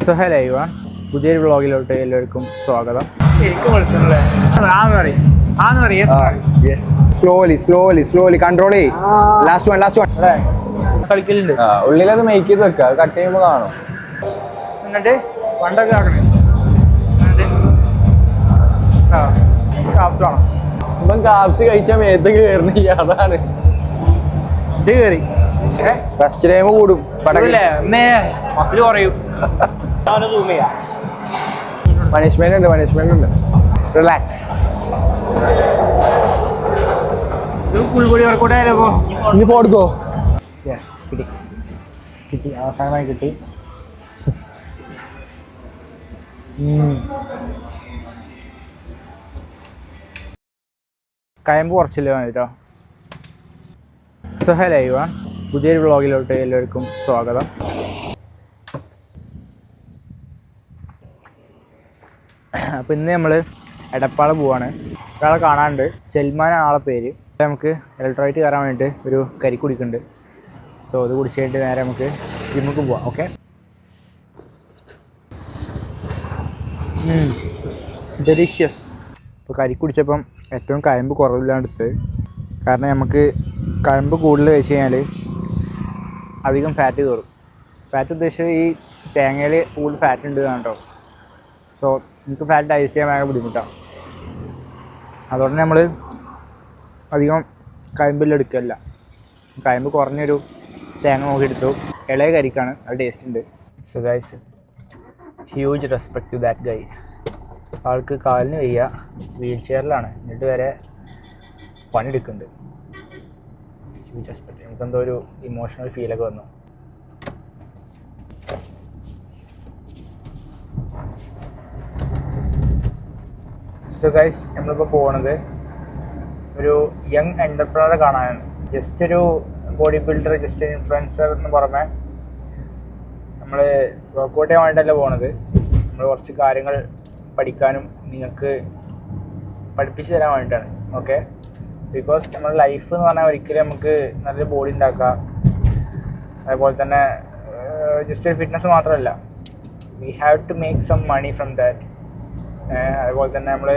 So hello everyone, പുതിയൊരു വ്ളോഗിലോട്ട് എല്ലാവർക്കും സ്വാഗതം. ശരിക്കും വിളിച്ചല്ലേ സ്ലോലി കൺട്രോൾ ചെയ്യ്. ലാസ്റ്റ് വൺ കളിക്കലുണ്ട്. ഉള്ളിലത് മേക്ക് ചെയ്ത് വെക്കുക, കട്ട് ചെയ്യുമ്പോൾ കാണും. എന്നിട്ട് പണ്ടൊക്കെ ആക്കണേ കാപ്സാണോ ഇപ്പം കാപ്സ് കഴിച്ചാൽ മേത്ത് കയറുന്നില്ല, അതാണ് ഇത് കയറി ഫസ്റ്റ് ടൈം കൂടും. മസിൽ കുറയും. പണിഷ്മെന്റ് ഉണ്ട്. റിലാക്സ്. ഫുൾ ബോഡി വർക്കൗട്ട് ആയാലോ? ഇനി പോടുക്കോ. യെസ്, കിട്ടി അവസാനമായി കിട്ടി. കയമ്പ് കുറച്ചില്ല വേണ്ടിട്ടോ. സോ ഹലോ എവരിവൺ, പുതിയൊരു വ്ളോഗിലോട്ട് എല്ലാവർക്കും സ്വാഗതം. അപ്പോൾ ഇന്ന് നമ്മൾ എടപ്പാള പോവാണ്. ഒരാളെ കാണാനുണ്ട്, സൽമാൻ ആളെ പേര്. നമുക്ക് ഇലക്ട്രോലൈറ്റ് കയറാൻ വേണ്ടിയിട്ട് ഒരു കരി കുടിക്കുന്നുണ്ട്. സോ അത് കുടിച്ച് കഴിഞ്ഞിട്ട് നേരെ നമുക്ക് ജിമ്മിക്ക് പോവാം. Okay, delicious. ഇപ്പോൾ കരി കുടിച്ചപ്പം ഏറ്റവും കയമ്പ് കുറവില്ലാണ്ടെടുത്ത്. കാരണം നമുക്ക് കയമ്പ് കൂടുതൽ കഴിച്ച് കഴിഞ്ഞാൽ അധികം ഫാറ്റ് കയറും. ഫാറ്റ് ഉദ്ദേശിച്ചത് ഈ തേങ്ങയിൽ കൂടുതൽ ഫാറ്റ് ഉണ്ട് കേട്ടോ. സോ എനിക്ക് ഫാറ്റ് ഡൈജസ്റ്റ് ചെയ്യാൻ ഭയങ്കര ബുദ്ധിമുട്ടാണ്. അതുകൊണ്ട് നമ്മൾ അധികം കയമ്പെല്ലാം എടുക്കില്ല. കയമ്പ് കുറഞ്ഞൊരു തേങ്ങ നോക്കിയെടുത്തു. ഇളയ കരിക്കാണ്, അത് ടേസ്റ്റ് ഉണ്ട്. So guys, huge respect to that guy. ആൾക്ക് കാലിന് വയ്യ, വീൽ ചെയറിലാണ്, എന്നിട്ട് വരെ പണിയെടുക്കുന്നുണ്ട്. Huge respect. നമുക്കെന്തോ ഒരു ഇമോഷണൽ ഫീലൊക്കെ വന്നു. സോ ഗൈസ്, നമ്മളിപ്പോൾ പോകുന്നത് ഒരു യങ് എൻ്റർപ്രണറെ കാണാനാണ്. ജസ്റ്റ് ഒരു ബോഡി ബിൽഡർ, ജസ്റ്റ് ഇൻഫ്ലുവൻസർ എന്ന് പുറമെ നമ്മൾ വർക്കൗട്ട് ചെയ്യാൻ വേണ്ടിയല്ല പോകുന്നത്. നമ്മൾ കുറച്ച് കാര്യങ്ങൾ പഠിക്കാനും നിങ്ങൾക്ക് പഠിപ്പിച്ചു തരാൻ വേണ്ടിയിട്ടാണ്. ഓക്കെ, ബിക്കോസ് നമ്മുടെ ലൈഫ് എന്ന് പറഞ്ഞാൽ ഒരിക്കലും നമുക്ക് നല്ലൊരു ബോഡി ഉണ്ടാക്കാം, അതേപോലെ തന്നെ ജസ്റ്റ് ഒരു ഫിറ്റ്നസ് മാത്രമല്ല, we have to make some money from that. അതുപോലെ തന്നെ നമ്മൾ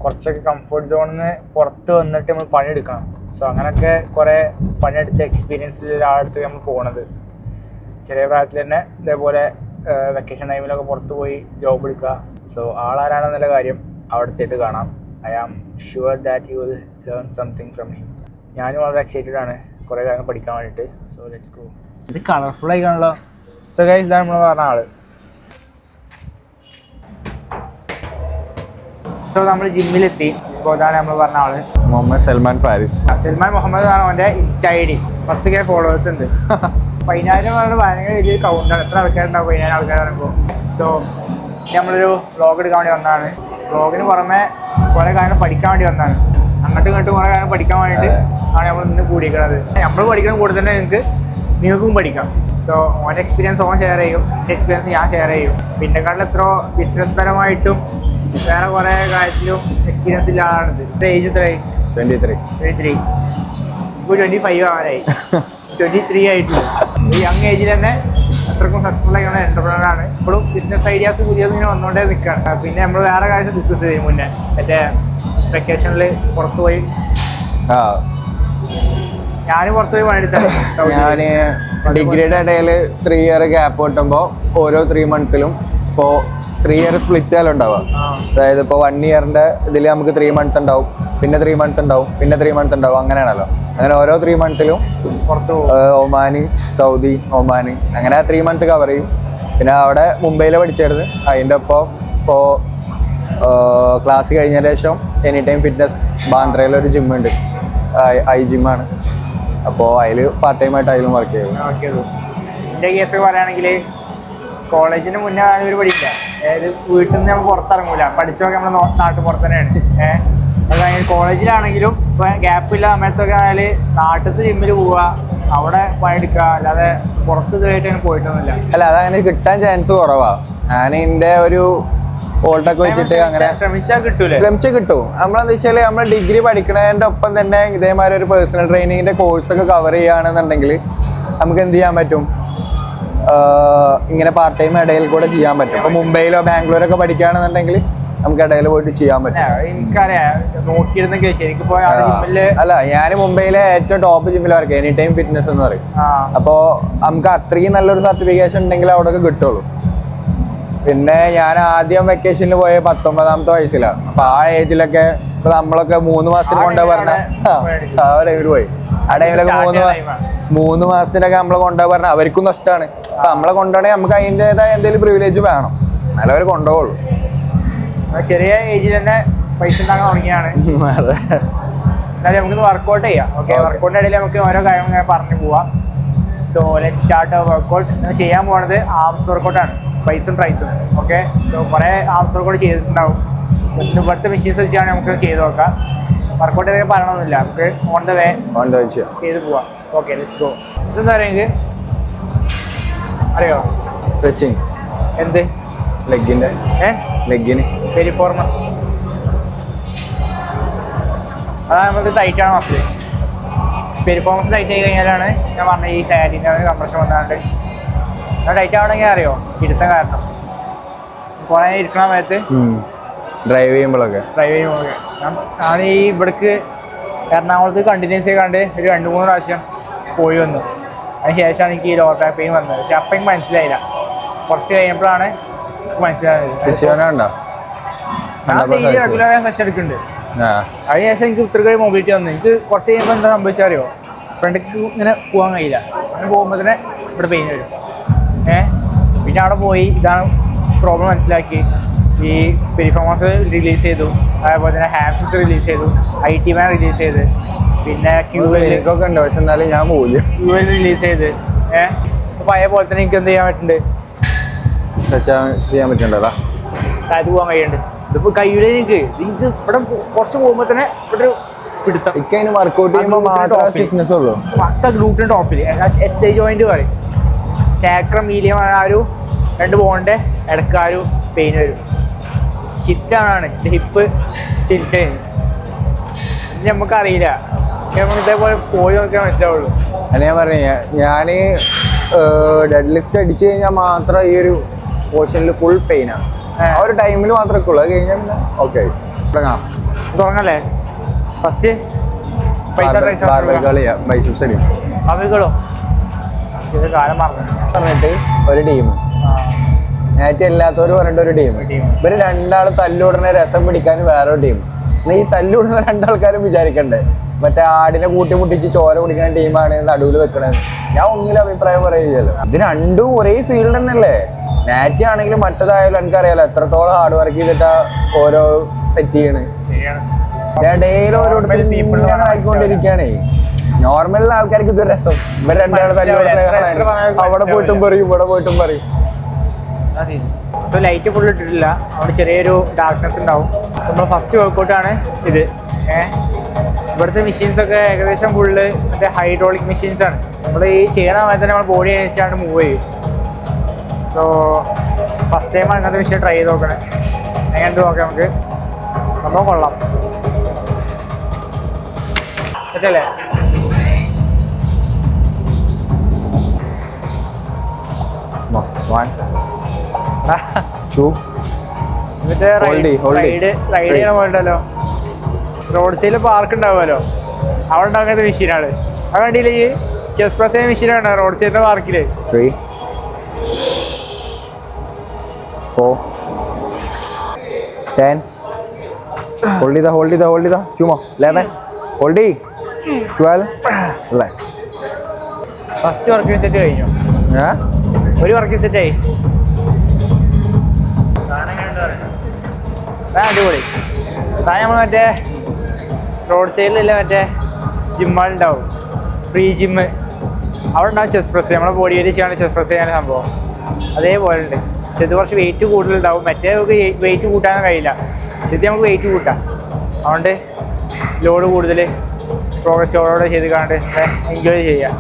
കുറച്ചൊക്കെ കംഫർട്ട് സോണിൽ നിന്ന് പുറത്ത് വന്നിട്ട് നമ്മൾ പണിയെടുക്കണം. സോ അങ്ങനെയൊക്കെ കുറേ പണിയെടുത്ത എക്സ്പീരിയൻസിൽ ഒരാളടുത്ത് നമ്മൾ പോകണത്. ചെറിയ പ്രായത്തിൽ തന്നെ ഇതേപോലെ വെക്കേഷൻ ടൈമിലൊക്കെ പുറത്ത് പോയി ജോബ് എടുക്കുക. സോ ആളാരാണെന്നുള്ള കാര്യം അവിടുത്തേക്ക് കാണാം. I am sure that you will learn something from him. ഞാനും വളരെ എക്സൈറ്റഡ് ആണ് കുറേ കാര്യങ്ങൾ പഠിക്കാൻ വേണ്ടിയിട്ട്. So let's go. ഇത് കളർഫുൾ ആയിക്കാണല്ലോ. സോ ഗൈസ്, ഇതാണ് നമ്മൾ പറഞ്ഞ ആൾ. സോ നമ്മൾ ജിമ്മിലെത്തി. ഇപ്പോൾ ഇതാണ് നമ്മൾ പറഞ്ഞ ആള്, മുഹമ്മദ് സൽമാൻ ഫാരിസ്. സൽമാൻ മുഹമ്മദ് ആണ് അവൻ്റെ ഇൻസ്റ്റ ID. 10K ഫോളോവേഴ്സ് ഉണ്ട്. 10,000 പറഞ്ഞാൽ ഭയങ്കര വലിയൊരു കൗണ്ടാണ്. എത്ര ആൾക്കാരുണ്ടാവും? 10,000 ആൾക്കാർ പറയുമ്പോൾ. സോ നമ്മളൊരു വ്ളോഗ് എടുക്കാൻ വേണ്ടി വന്നതാണ്. വ്ളോഗിന് പുറമെ കുറേ കാര്യങ്ങൾ പഠിക്കാൻ വേണ്ടി വന്നതാണ്. അങ്ങോട്ടും ഇങ്ങോട്ടും കുറേ കാര്യങ്ങൾ പഠിക്കാൻ വേണ്ടിയിട്ട് ആണ് നമ്മൾ ഇന്ന് കൂടിയിരിക്കുന്നത്. നമ്മൾ പഠിക്കുന്ന കൂടെ തന്നെ നിങ്ങൾക്കും പഠിക്കാം. സോ ഓൻ്റെ എക്സ്പീരിയൻസ് ഓൻ ഷെയർ ചെയ്യും, എൻ്റെ എക്സ്പീരിയൻസ് ഞാൻ ഷെയർ ചെയ്യും. പിന്നെക്കാട്ടിൽ എത്രയോ ബിസിനസ് പരമായിട്ടും വേറെ കുറേ കാര്യത്തിലും എക്സ്പീരിയൻസ് ഇല്ല ആളാണിത്. ഏജ് എത്രയായി? 23. ഇപ്പോൾ 25 ആവാനായി. 23 ആയിട്ടില്ല. ഈ യങ് ഏജിൽ തന്നെ അത്രക്കും സക്സസ്ഫുൾ ആയിട്ടുള്ള എൻ്റർപ്രണറാണ്. ഇപ്പോഴും ബിസിനസ് ഐഡിയാസ് പുതിയത് ഇങ്ങനെ വന്നുകൊണ്ടേ നിൽക്കുകയാണ്. പിന്നെ നമ്മൾ വേറെ കാര്യം ഡിസ്കസ് ചെയ്യും മുന്നേ, മറ്റേ വെക്കേഷനിൽ പുറത്ത് പോയി. ഞാൻ പുറത്ത് പോയി പണിയെടുത്താണ്. ഞാൻ ഡിഗ്രിയുടെ ഇടയിൽ 3 ഇയർ ഗ്യാപ്പ് കിട്ടുമ്പോൾ ഓരോ 3 മന്ത്സിലും ഇപ്പോൾ 3 ഇയർ സ്പ്ലിറ്റ് ആയാലും ഉണ്ടാവുക. അതായത് ഇപ്പോൾ 1 ഇയറിൻ്റെ ഇതിൽ നമുക്ക് 3 മന്ത് ഉണ്ടാവും, പിന്നെ 3 മന്ത് ഉണ്ടാവും, പിന്നെ 3 മന്ത് ഉണ്ടാവും. അങ്ങനെയാണല്ലോ. അങ്ങനെ ഓരോ 3 മന്ത്സിലും പുറത്ത് ഒമാന്, സൗദി, ഒമാന്, അങ്ങനെ 3 മന്ത് കവർ ചെയ്യും. പിന്നെ അവിടെ മുംബൈയിൽ പഠിച്ചായിരുന്നു. അതിൻ്റെ ഒപ്പം ഇപ്പോൾ ക്ലാസ് കഴിഞ്ഞതിന് ശേഷം എനി ടൈം ഫിറ്റ്നസ് ബാന്ദ്രയിലൊരു ജിമ്മുണ്ട്, ഐ ജിമ്മാണ്. അപ്പോൾ അതിൽ പാർട്ട് ടൈം ആയിട്ട് അതിലും വർക്ക് ചെയ്തു. എൻ്റെ കേസ് പറയുകയാണെങ്കിൽ കോളേജിന് മുന്നേ ഒരു പഠിക്കില്ല. അതായത് വീട്ടിൽ നിന്ന് നമ്മൾ പുറത്തിറങ്ങൂല. പഠിച്ചൊക്കെ നമ്മൾ നാട്ടിൽ പുറത്ത് തന്നെയാണ്. അത് കഴിഞ്ഞ് കോളേജിലാണെങ്കിലും ഇപ്പോൾ ഗ്യാപ്പില്ല സമയത്തൊക്കെ ആയാൽ നാട്ടിലത്തെ ജിമ്മിൽ പോവുക, അവിടെ പണിയെടുക്കുക, അല്ലാതെ പുറത്ത് ഇതുമായിട്ട് അങ്ങനെ പോയിട്ടൊന്നുമില്ല. അല്ല, അതങ്ങനെ കിട്ടാൻ ചാൻസ് കുറവാണ്. ഞാൻ എൻ്റെ ഒരു ഓൾട്ടൊക്കെ വെച്ചിട്ട് അങ്ങനെ ശ്രമിച്ചാൽ കിട്ടും. നമ്മളെന്താ വെച്ചാൽ നമ്മൾ ഡിഗ്രി പഠിക്കുന്നതിൻ്റെ ഒപ്പം തന്നെ ഇതേമാതിരി ഒരു പേഴ്സണൽ ട്രെയിനിങ്ങിൻ്റെ കോഴ്സൊക്കെ കവർ ചെയ്യുകയാണെന്നുണ്ടെങ്കിൽ നമുക്ക് എന്ത് ചെയ്യാൻ പറ്റും? ഇങ്ങനെ പാർട്ട് ടൈം ഇടയിൽ കൂടെ ചെയ്യാൻ പറ്റും. ഇപ്പൊ മുംബൈയിലോ ബാംഗ്ലൂരൊക്കെ പഠിക്കുകയാണെന്നുണ്ടെങ്കിൽ നമുക്ക് ഇടയിൽ പോയിട്ട് ചെയ്യാൻ പറ്റും. അല്ല, ഞാൻ മുംബൈയിലെ ഏറ്റവും ടോപ്പ് ജിമ്മിൽ വർക്ക് എനി ടൈം ഫിറ്റ്നസ് എന്ന് പറയും. അപ്പോൾ നമുക്ക് അത്രയും നല്ലൊരു സർട്ടിഫിക്കേഷൻ ഉണ്ടെങ്കിൽ അവിടെയൊക്കെ കിട്ടുള്ളൂ. പിന്നെ ഞാൻ ആദ്യം വെക്കേഷനിൽ പോയ 19ാമത്തെ വയസ്സിലാണ്. അപ്പൊ ആ ഏജിലൊക്കെ ഇപ്പൊ നമ്മളൊക്കെ 3 മാസത്തിന് കൊണ്ടുപോയി പറഞ്ഞ ആ ടൈമിൽ പോയി. ആ ടൈമിലൊക്കെ 3 മാസത്തിനൊക്കെ നമ്മളെ കൊണ്ടുപോയി പറഞ്ഞാൽ അവർക്കും നഷ്ടമാണ്. അപ്പൊ നമ്മളെ കൊണ്ടുപോകണമെങ്കിൽ നമുക്ക് അതിൻ്റെതായ എന്തെങ്കിലും പ്രിവിലേജ് വേണം, എന്നാലും അവർ കൊണ്ടുപോകുള്ളൂ. ചെറിയ ഏജിൽ തന്നെ പൈസ ഉണ്ടാക്കാൻ തുടങ്ങിയാണ്. എന്നാലും നമുക്ക് വർക്കൗട്ട് ചെയ്യാം. ഓക്കെ, വർക്കൗട്ടിൻ്റെ ഇടയിൽ നമുക്ക് ഓരോ കാര്യങ്ങൾ ഇങ്ങനെ പറഞ്ഞു പോവാം. So let start workout. ചെയ്യാൻ പോകുന്നത് ആംസ് വർക്കൗട്ടാണ്, പൈസും ട്രൈസും. ഓക്കെ, സോ കുറേ ആംസ് വർക്കൗട്ട് ചെയ്തിട്ടുണ്ടാവും. ഇവിടുത്തെ മെഷീൻസ് വെച്ചാണ് നമുക്ക് ചെയ്ത് നോക്കാം. വർക്കൗട്ട് ചെയ്തൊക്കെ പറയണമെന്നില്ല, നമുക്ക് ഓൺ ദ വേ ചെയ്ത് പോവാം. Okay, let's go. ഇതെന്താ പറയുക, അറിയോ? സ്ട്രെച്ചിങ്. എന്ത്? ലെഗിന് പെരിഫോർമസ്. അതാണ് നമുക്ക് ടൈറ്റാണ് മസിൽ. പെരിഫോമൻസ് ടൈറ്റ് ആയി കഴിഞ്ഞാലാണ് ഞാൻ പറഞ്ഞ ഈ സാറ്റിൻ്റെ കംപ്രഷൻ വന്നാണ്ട്. ഞാൻ ടൈറ്റ് ആവണമെങ്കിൽ അറിയോ ഇരുത്തം കാരണം. കുറേ ഇരിക്കണ സമയത്ത് ഡ്രൈവ് ചെയ്യുമ്പോഴൊക്കെ ഞാൻ ഈ ഇവിടേക്ക് എറണാകുളത്ത് കണ്ടിന്യൂസ് ചെയ്താണ്ട് ഒരു 2-3 പ്രാവശ്യം പോയി വന്നു. അതിന് ശേഷമാണ് എനിക്ക് ഈ ലോവർ ബാക്ക് പെയിൻ വന്നത്. പക്ഷെ അപ്പം എനിക്ക് മനസ്സിലായില്ല, കുറച്ച് കഴിഞ്ഞപ്പോഴാണ് മനസ്സിലായത്. ഞാൻ ഡെയിലി റെഗുലറായി സെഷൻ എടുക്കുന്നുണ്ട്. അതിനുശേഷം എനിക്ക് ഇത്ര മൊബിലിറ്റി വന്നു. എനിക്ക് കുറച്ച് കഴിയുമ്പോൾ എന്താ സംഭവിച്ചാൽ അറിയോ, ഫ്രണ്ടിക്ക് ഇങ്ങനെ പോകാൻ കഴിയില്ല. അങ്ങനെ പോകുമ്പോൾ തന്നെ ഇവിടെ പെയിൻ വരും. പിന്നെ അവിടെ പോയി ഇതാണ് പ്രോബ്ലം മനസ്സിലാക്കി. ഈ പെരിഫോമൻസ് റിലീസ് ചെയ്തു, അതേപോലെ തന്നെ ഹാംസ്ട്രിങ്സ് റിലീസ് ചെയ്തു, IT ബാൻ റിലീസ് ചെയ്ത്, പിന്നെ ക്യൂവെല്ലൊക്കെ ഉണ്ട്. പക്ഷെ എന്നാലും ഞാൻ പോകില്ല. ക്യൂവെൽ റിലീസ് ചെയ്ത് പഴയ പോലെ തന്നെ എനിക്ക് എന്ത് ചെയ്യാൻ പറ്റുന്നുണ്ട്, ചെയ്യാൻ പറ്റുന്നുണ്ടോ? താഴത്ത് പോകാൻ കഴിയുന്നുണ്ട്. ഇതിപ്പോൾ കയ്യുടെ എനിക്ക് ഇവിടെ കുറച്ച് പോകുമ്പോൾ തന്നെ ഇവിടെ പിടുത്തം. വർക്കൗട്ട് ചെയ്യുമ്പോൾ മാത്രമേ ഫിറ്റ്നസ് ഉള്ളൂ. പക്ക ഗ്ലൂട്ടിന് ടോപ്പിൽ SI ജോയിന്റ് പറയും. സാക്രം മീലിയം ആ ഒരു 2 ബോണിൻ്റെ ഇടയ്ക്ക് ആ ഒരു പെയിൻ വരും. ഷിഫ്റ്റാണ് എൻ്റെ ഹിപ്പ് ടിൽറ്റ്. നമുക്കറിയില്ല, നമുക്ക് ഇതേപോലെ പോയി നോക്കിയാൽ മനസ്സിലാവുള്ളൂ. അല്ല, ഞാൻ പറഞ്ഞു, ഞാൻ ഡെഡ് ലിഫ്റ്റ് അടിച്ചു കഴിഞ്ഞാൽ മാത്രം ഈ ഒരു പോർഷനിൽ ഫുൾ പെയിനാണ്. ആ ഒരു ടൈമിൽ മാത്രമേ ഉള്ളൂ. അത് കഴിഞ്ഞാൽ പിന്നെ ഓക്കെ തുടങ്ങല്ലേ. ഫസ്റ്റ് അവകളോ ഇത് കാലം പറഞ്ഞിട്ട് ഒരു ടീം, നേരത്തെ എല്ലാത്തവര് പറഞ്ഞിട്ട് ഒരു ടീം. ഇവര് 2 തല്ലുടനെ രസം പിടിക്കാൻ വേറൊരു ടീം. ഈ തല്ലുടനെ 2 ആൾക്കാരും വിചാരിക്കണ്ടേ മറ്റേ ആടിനെ കൂട്ടിമുട്ടിച്ച് ചോര കുടിക്കുന്ന ടീമാണ് നടുവിൽ വെക്കണത്. ഞാൻ ഒന്നിലും അഭിപ്രായം പറയുകയല്ലോ. ഇത് 2 ഒരേ ഫീൽഡ് തന്നെയല്ലേ. നാറ്റി ആണെങ്കിലും മറ്റേതായാലും എനിക്കറിയാലോ എത്രത്തോളം ഹാർഡ് വർക്ക് ചെയ്തിട്ടാ ഓരോ സെറ്റ് ചെയ്യണ്. ഇടയിൽ ഓരോരുത്തരും ആയിക്കൊണ്ടിരിക്കുകയാണേ. നോർമൽ ആൾക്കാർക്ക് ഇത് രസം. ഇവർ 2 അവിടെ പോയിട്ടും പറയും ഇവിടെ പോയിട്ടും പറയും. സോ ലൈറ്റ് ഫുൾ ഇട്ടിട്ടില്ല, അവിടെ ചെറിയൊരു ഡാർക്ക്നെസ് ഉണ്ടാവും. നമ്മൾ ഫസ്റ്റ് വർക്കൗട്ടാണ് ഇത്. ഇവിടുത്തെ മെഷീൻസൊക്കെ ഏകദേശം ഫുള്ള് മറ്റേ ഹൈഡ്രോളിക് മെഷീൻസാണ്. നമ്മൾ ഈ ചെയ്യണ സമയത്ത് നമ്മൾ ബോഡി അനുസരിച്ചാണ് മൂവ് ചെയ്യും. സോ ഫസ്റ്റ് ടൈമാണ് ഇങ്ങനത്തെ മെഷീൻ ട്രൈ ചെയ്ത് നോക്കണേ. എങ്ങനെയുണ്ട് നോക്കാം നമുക്ക്. സംഭവം കൊള്ളാം പറ്റല്ലേ. എന്നിട്ട് റൈഡ് ചെയ്യണ പോലുണ്ടല്ലോ, റോഡ് സൈഡിൽ പാർക്ക് ഉണ്ടാവുമല്ലോ, അവിടെ ഉണ്ടാകുന്ന മെഷീനാണ്. അത് കണ്ടില്ലേ, ഈ ചെസ് പ്രസ് ചെയ്യുന്ന മെഷീനാണ് റോഡ് സൈഡിന്റെ പാർക്കില്. 3 4 10 hold it ചുമ്മാ 11 hold it 12 relax. First working set കഴിഞ്ഞു. ഒരു വർക്കിംഗ് സെറ്റ് ആയി. അടിപൊളി. താൻ നമ്മൾ മറ്റേ റോഡ് സൈഡിലില്ല മറ്റേ ജിമ്മുകളുണ്ടാവും, ഫ്രീ ജിമ്മ്, അവിടെ ഉണ്ടാവും ചെസ് പ്രസ്. നമ്മളെ ബോഡി വെയിറ്റ് ചെയ്യാൻ ചെസ് പ്രസ് ചെയ്യാൻ സംഭവം അതേപോലെ ഉണ്ട്. പക്ഷെ ഇത് കുറച്ച് വെയിറ്റ് കൂടുതലുണ്ടാവും. മറ്റേ നമുക്ക് വെയിറ്റ് കൂട്ടാൻ കഴിയില്ല. ഇത് നമുക്ക് വെയിറ്റ് കൂട്ടാം. അതുകൊണ്ട് ലോഡ് കൂടുതൽ പ്രോഗ്രസീവോടെ ചെയ്ത് കാണാണ്ട് എൻജോയ് ചെയ്യാം.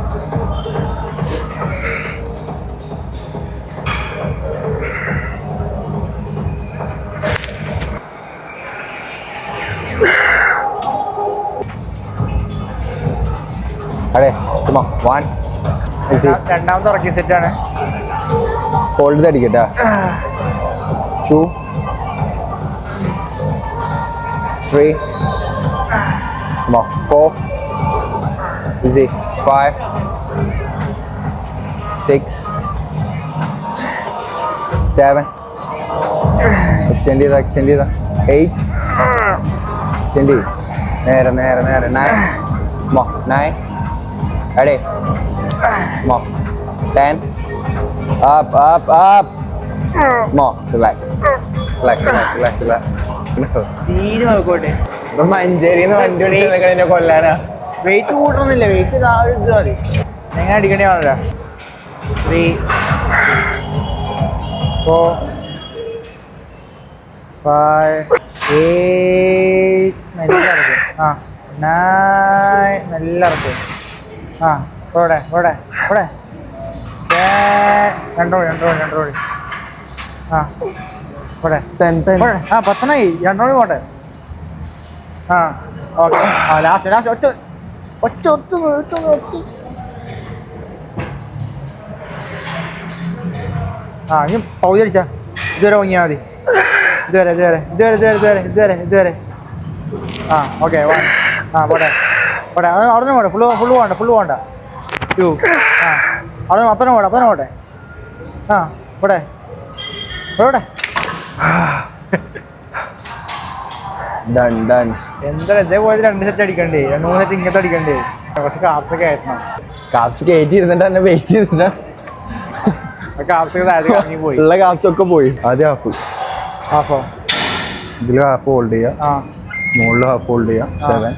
അതെ ചുമ്മാ 1. രണ്ടാമത്തെ വർക്കിംഗ് സെറ്റാണ്. Hold അടിക്കട്ടാ. 2 3 come on 4 easy 5 6 7 extend ചെയ്ത 8 extend ചെയ്ത് നേരെ 9 come on 9 ready come on 10 up come on relax scene നോക്കോട്ടെ. ഇപ്പൊ മഞ്ചേരിന്ന് വണ്ടി വിളിച്ചതൊക്കെ എന്നെ കൊല്ലാനാ. വെയിറ്റ് കൂട്ടണമെന്നില്ല, വെയിറ്റ് ഇത് മതി. എങ്ങനെ അടിക്കണേ വന്നില്ല. 3 4 5 8 നല്ല ഇറക്കും. 9 നല്ല ഇറക്കും. ഇവിടെ 2 ഇവിടെ 10 2 പോട്ടെ. ഓക്കെ ലാസ്റ്റ് ഒറ്റ ഇനി പൗതി അടിച്ചാ ഇതുവരെ വാങ്ങിയാൽ മതി. ഇതുവരെ ഓക്കെ പോട്ടെ അവിടെ നിന്ന് പോട്ടെ. ഫുള്ള് പോകണ്ട 2 അവിടെ അപ്പനെ പോട്ടെ പോട്ടെ ഡൺ. എന്താ ഇതേപോലെ 2 സെറ്റ് അടിക്കണ്ടേ, 2-3 സെറ്റ് ഇങ്ങനത്തെ അടിക്കണ്ടേ. കുറച്ച് കാപ്സൊക്കെ ആയിരുന്നു. കാപ്സ് കയറ്റി ഇരുന്നിട്ട് തന്നെ വെയിറ്റ് ചെയ്തിട്ടാ കാപ്സൊക്കെ താഴെ വാങ്ങി പോയി. ഉള്ള കാപ്സ് ഒക്കെ പോയി. ആദ്യം ഹാഫോ ഇതിൽ ഹാഫ് ഹോൾഡ് ചെയ്യാം, മുകളിൽ ഹാഫ് ഹോൾഡ് ചെയ്യാം 7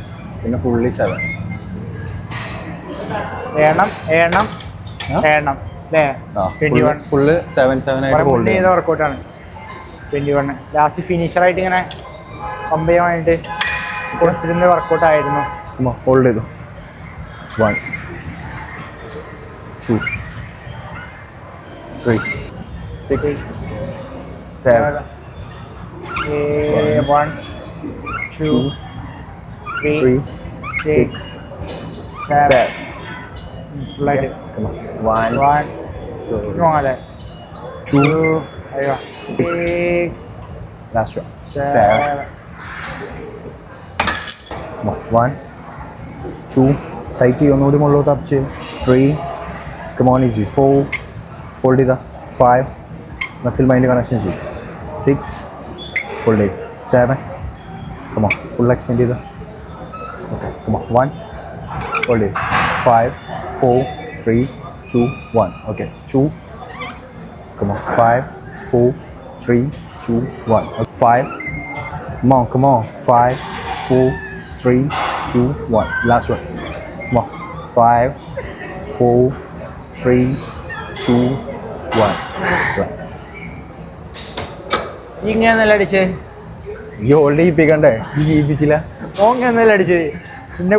പിന്നെ ഫുള്ളി 7 ഏണം അല്ലേ. 21 ഫുള്ള് 7 ആയിട്ട് ഹോൾഡ് ചെയ്യാം. വർക്കൗട്ടാണ് 21. ലാസ്റ്റ് ഫിനിഷറായിട്ട് ഇങ്ങനെ കമ്പയമായിട്ട് കൊടുത്തിരുന്ന വർക്കൗട്ടായിരുന്നു. ഹോൾഡ് ചെയ്തു 1 2 3 6 7 1 2 3 6 7 ഫുള്ളായിട്ട് 1 അല്ലേ 2 അയ്യോ 6 ലാസ്റ്റ് 7 1 2 ടൈറ്റ് ചെയ്യും. ഒന്നുകൂടി മുകളിലോട്ട് അപ്പ് ചെയ്യും. 3 കമോൺ ഈസി 4 ഹോൾഡ് ചെയ്ത 5 മസിൽ മൈൻഡ് കണക്ഷൻ ചെയ്യും. 6 ഹോൾഡ് ചെയ്യും. 7 കമോൺ ഫുൾ എക്സ്റ്റെൻഡ് ചെയ്ത ഓക്കെ കമോൺ 1 ഹോൾഡ് ചെയ്യും. 5 4 3 2 1 okay 2 come on 5 4 3 2 1 5 come on 5 4 3 2 1 last one come on 5 4 3 2 1 relax. ഇങ്ങനെ നല്ല അടിച്ചേ ഈ ഹോൾഡ് ചെയ്യിപ്പിക്കണ്ടേ? ഈ ചെയ്യിപ്പിച്ചില്ല. ഓങ്ങനല്ല അടിച്ചത് പിന്നെ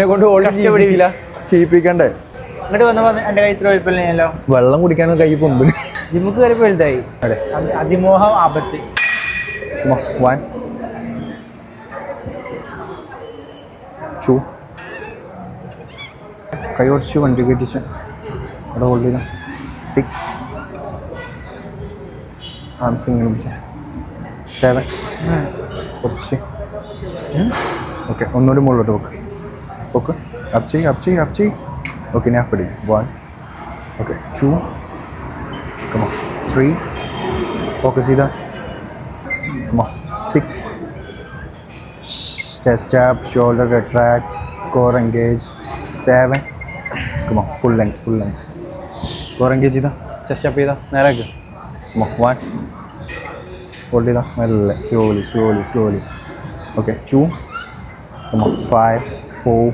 കൊണ്ട് ഹോൾഡ് ചെയ്യിപ്പിച്ചില്ല, ചെയ്യിപ്പിക്കണ്ടേ? ഇങ്ങോട്ട് വന്നപ്പോൾ എൻ്റെ കൈ ഇത്ര വലിപ്പമില്ലല്ലോ. വെള്ളം കുടിക്കാനും കൈ പൊമ്പിന്. ജിമ്മുക്ക് കയറിയപ്പോൾ വലുതായി. അതെ അതിമോഹം ആപത്ത്. 1 2 കൈ കുറച്ച് വണ്ടി കെട്ടിച്ച് അവിടെ ഹോൾഡ് ചെയ്ത 6 ആംസ് ഇങ്ങനെ പിടിച്ച 7 കുറച്ച് ഓക്കെ ഒന്നുകൂടി മുകളിലോട്ട് ഓക്കെ അപ്പ് ചെയ്യ് ഓക്കെ ഞാൻ ഫിടി 1 ഓക്കെ 2 come on 3 focus ചെയ്ത come on 6 chest up shoulder retract core engage 7 come on full length core engage ചെയ്ത chest up ചെയ്ത നേരാക്ക് come on 1 hold ചെയ്ത മെല്ലെ slowly okay 2 come on 5 4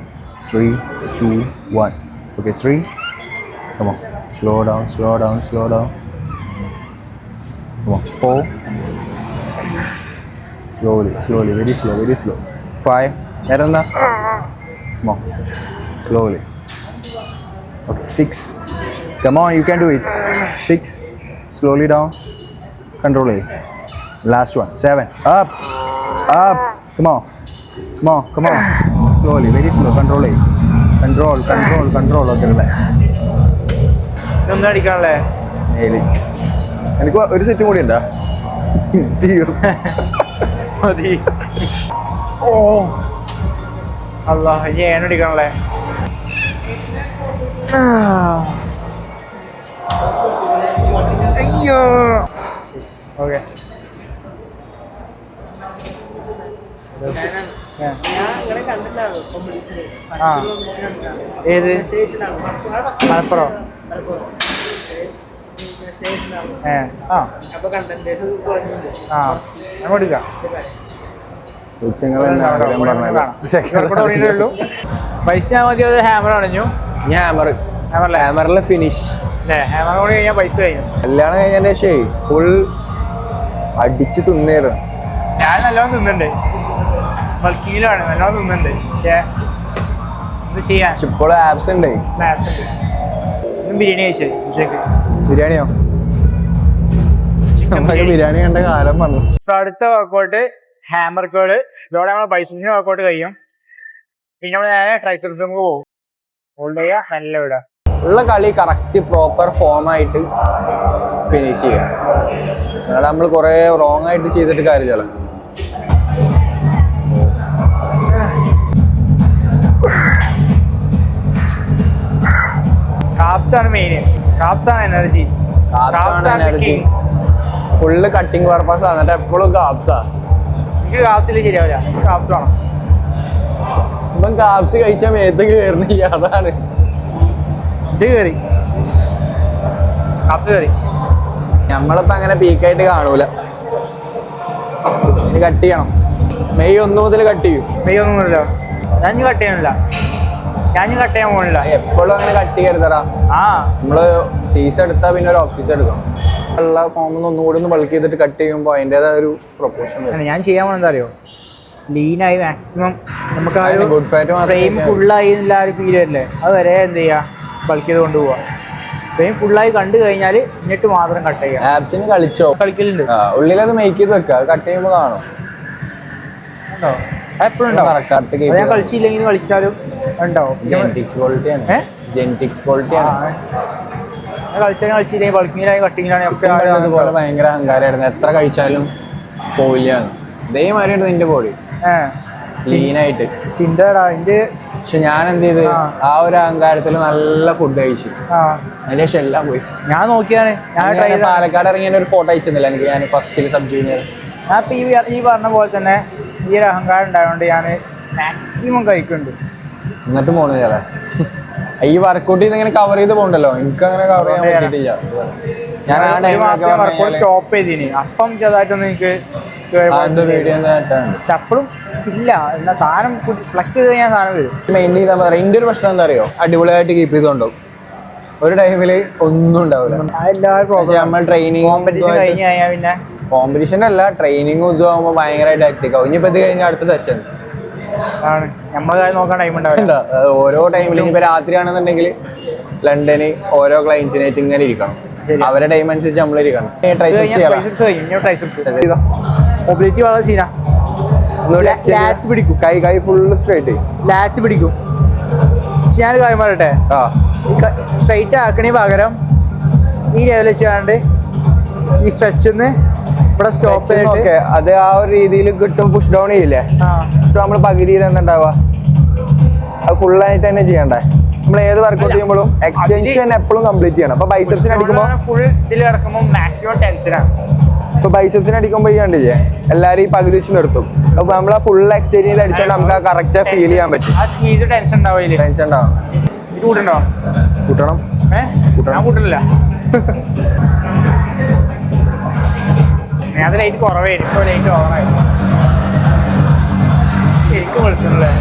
3 2 1 okay 3 come on slow down come on 4 slowly very slow 5 നേരെന്താ come on slowly okay 6 come on you can do it 6 slowly down control it last one 7 up come on slowly very slow control it control okay relax ഒന്നും അടിക്കാനല്ലേ മേല്. എനിക്ക് ഒരു set കൂടി ഉണ്ടാ മതി. ഓ അല്ല ഇനി ഏണടിക്കണല്ലേ. അയ്യോ ഓക്കെ. ഏത് മലപ്പുറം? കൊടുക്കാം. പൈസ മതി. അത് ഹാമർ അടഞ്ഞു. ഹാമറിലെ ഫിനിഷ്. ഹാമർ കൂടി കഴിഞ്ഞാൽ പൈസ കഴിഞ്ഞു. കല്യാണം കഴിഞ്ഞതിന്റെ ശേഷം ഫുൾ അടിച്ച് തിന്നേരുന്നു. ഞാൻ നല്ലോണം തിന്നുന്നുണ്ട്. ബൾക്കിയിലാണ് നല്ലോണം തിന്നുന്നുണ്ട്. പക്ഷേ ഇത് ചെയ്യാൻ ഇപ്പോൾ ആപ്സ് ഉണ്ട്. ബിരിയാണി കഴിച്ചത് ഉച്ചക്ക്. ബിരിയാണിയോ? ബിരിയാണി കണ്ട കാലം വന്നു. സോ അടുത്ത വർക്കൗട്ട് ഹാമർ കേള്. ഇതോടെ നമ്മൾ ബൈസെപ്സിന്റെ വർക്കൗട്ട് കഴിയും. പിന്നെ നമ്മൾ നേരെ ട്രൈസെപ്സ് നമുക്ക് പോകും. ഹോൾഡ് ചെയ്യുക, നല്ല വിടുക. ഉള്ള കളി കറക്റ്റ് പ്രോപ്പർ ഫോമായിട്ട് ഫിനിഷ് ചെയ്യുക. അല്ലാതെ നമ്മൾ കുറേ റോങ് ആയിട്ട് ചെയ്തിട്ട് കാര്യമില്ല. കാപ്സ് ആണ് മെയിൻ. കാപ്സ് ആണ് എനർജി. ഫുള്ള് കട്ടിങ് പർപ്പസ് ആണ്. എന്നിട്ട് എപ്പോഴും കാപ്സാ. എനിക്ക് കാപ്സിൽ ശരിയാവില്ല. കാപ്സ് വേണം. ഇപ്പം കാപ്സ് കഴിച്ചാൽ മേത്ത് കയറുന്നില്ല. അതാണ് ഇത് കയറി. കാപ്സ് കയറി. നമ്മളിപ്പോൾ അങ്ങനെ പീക്കായിട്ട് കാണൂല. ഇനി കട്ട് ചെയ്യണം. മെയ് 1 മുതൽ കട്ട് ചെയ്യും. മെയ് 1 മുതലോ? ഞാൻ കട്ട് ചെയ്യാനില്ല. ഞാൻ കട്ട് ചെയ്യാൻ പോകണില്ല. എപ്പോഴും അങ്ങനെ കട്ട് ചെയ്യരുതടാ. നമ്മള് സീസ് എടുത്താൽ പിന്നെ ഒരു ഓഫ് സീസ് എടുക്കണം. ഉള്ള ഫോമിൽ ഒന്നുകൂടി ഒന്ന് ബൾക്ക് ചെയ്തിട്ട് കട്ട് ചെയ്യുമ്പോൾ അതിൻ്റെതായ ഒരു പ്രൊപ്പോർഷൻ. ഞാൻ ചെയ്യാൻ പോകുന്നത് അറിയോ? ലീനായി മാക്സിമം നമുക്ക് ആ ഒരു ഗുഡ് ഫാറ്റ് ഫ്രെയിം ഫുള്ളായി എന്നുള്ള ആ ഒരു ഫീൽ വരില്ലേ, അത് വരെ എന്ത് ചെയ്യുക, ബൾക്ക് ചെയ്ത് കൊണ്ടുപോവാ. ഫ്രെയിം ഫുള്ളായി കണ്ടു കഴിഞ്ഞാൽ എന്നിട്ട് മാത്രം കട്ട് ചെയ്യാം. ആപ്സിന് കളിച്ചോ? കളിക്കലുണ്ട്. ഉള്ളിലത് മേക്ക് ചെയ്ത് വെക്കുക. കട്ട് ചെയ്യുമ്പോൾ കാണും. ഉണ്ടോ? എപ്പോഴും ഉണ്ടാവും. ഞാൻ കളിച്ചില്ലെങ്കിൽ കളിച്ചാലും ഉണ്ടാവും. ജെനറ്റിക്സ് ക്വാളിറ്റിയാണ്. ജെനറ്റിക്സ് ക്വാളിറ്റിയാണ്. കളിച്ചില്ലെങ്കിൽ ബൾക്കിങ്ങിലായി കട്ടിങ്ങിലാണ് ഒക്കെ അതുപോലെ ഭയങ്കര അഹങ്കാരമായിരുന്നു. എത്ര കഴിച്ചാലും പോയില്ല. ഇതേമാതിരിയാണ് നിന്റെ ബോഡി ലീനായിട്ട്. ചിന്തടാ എന്റെ. പക്ഷെ ഞാൻ എന്ത് ചെയ്ത് ആ ഒരു അഹങ്കാരത്തിൽ നല്ല ഫുഡ് കഴിച്ചു. അതിന്റെ ശേഷം എല്ലാം പോയി. ഞാൻ നോക്കിയാണ്. ഞാൻ പാലക്കാട് ഇറങ്ങിയ ഒരു ഫോട്ടോ അയച്ചിരുന്നില്ല എനിക്ക്. ഞാൻ ഫസ്റ്റിൽ സബ് ജൂനിയർ. ഞാൻ ഈ പറഞ്ഞ പോലെ തന്നെ ഈ ഒരു അഹങ്കാരം ഉണ്ടായതുകൊണ്ട് ഞാൻ മാക്സിമം കഴിക്കുന്നുണ്ട്. എന്നിട്ട് പോണു ചേട്ടാ. ഈ വർക്കൗട്ട് ചെയ്ത് ഇങ്ങനെ കവർ ചെയ്ത് പോകണ്ടല്ലോ. എനിക്ക് അങ്ങനെ കവർ ചെയ്യാൻ പറ്റിയിട്ടില്ല. ഞാൻ ആ ടൈം സ്റ്റോപ്പ് ചെയ്തിനി. അപ്പം ചെറുതായിട്ടൊന്നും എനിക്ക് ചപ്പളും ഇല്ല. എന്നാ സാധനം ഫ്ലെക്സ് ചെയ്ത് കഴിഞ്ഞാൽ സാധനം വരും. മെയിൻലി ചെയ്താൽ പറയാം. എൻ്റെ ഒരു പ്രശ്നം എന്താ അറിയോ? അടിപൊളിയായിട്ട് കീപ്പ് ചെയ്തോണ്ടോ ഒരു ടൈമില് ഒന്നും ഉണ്ടാവില്ല. നമ്മൾ ട്രെയിനിങ് പിന്നെ കോമ്പറ്റീഷൻ അല്ല, ട്രെയിനിങ്ങും ഇതും ആകുമ്പോൾ ഭയങ്കരമായിട്ട് ആക്റ്റീവ് ആവും. ഇനിയിപ്പോൾ ഇത് കഴിഞ്ഞാൽ അടുത്ത സെഷൻ ആണ്. നമ്മളെ നോക്കാൻ ടൈം ഉണ്ടാവില്ല. ഓരോ ടൈമിൽ ഇനിയിപ്പോൾ രാത്രിയാണെന്നുണ്ടെങ്കിൽ ലണ്ടന് ഓരോ ക്ലയൻസിനായിട്ട് ഇങ്ങനെ ഇരിക്കണം. അവരുടെ ടൈം അനുസരിച്ച് നമ്മൾ ഇരിക്കണം. മൊബിലിറ്റി വളരെ സീനാ. പിടിക്കും. കൈ ഫുള്ള് സ്ട്രൈറ്റ് ലാച്ച് പിടിക്കും. പക്ഷെ ഞാനൊരു കാര്യം പറയട്ടെ, സ്ട്രൈറ്റ് ആക്കണേ പകരം ഈ ലെവൽ വെച്ചാണ്ട് ഈ സ്ട്രെച്ചിന്ന് ഇവിടെ സ്റ്റോപ്പ് ചെയ്തിട്ട് അത് ആ ഒരു രീതിയിൽ കിട്ടും. പുഷ് ഡൗൺ ചെയ്യില്ലേ? പുഷ് നമ്മൾ പകുതിയിൽ എന്തുണ്ടാവുക, അത് ഫുള്ളായിട്ട് തന്നെ ചെയ്യണ്ടേ. നമ്മൾ ഏത് വർക്കൗട്ട് ചെയ്യുമ്പോഴും എക്സ്റ്റൻഷൻ എപ്പോഴും കംപ്ലീറ്റ് ചെയ്യണം. അപ്പൊ ബൈസെപ്സിന് അടിക്കുമ്പോൾ ഫുൾ ഇതിൽ കിടക്കുമ്പോൾ മാക്സിമം ടെൻഷനാണ്. ഇപ്പൊ ബൈസെപ്സിന് അടിക്കുമ്പോൾ ഈ കണ്ടില്ലേ, എല്ലാവരും ഈ പകുതി വെച്ച് നിർത്തും. അപ്പൊ നമ്മൾ ആ ഫുൾ എക്സ്റ്റേരിയൽ അടിച്ചോണ്ട് നമുക്ക് ആ കറക്റ്റ് ഫീൽ ചെയ്യാൻ പറ്റും. ടെൻഷൻ ഉണ്ടാവില്ല. ടെൻഷൻ ഉണ്ടാവും. ഇത് കൂട്ടണോ? കൂട്ടണം. ഞാൻ കൂട്ടില്ല. അത് ലൈറ്റ് കുറവേ. ഇപ്പോൾ ലൈറ്റ് ഓവറായി. ശരിക്കും വെളുത്തുള്ളേ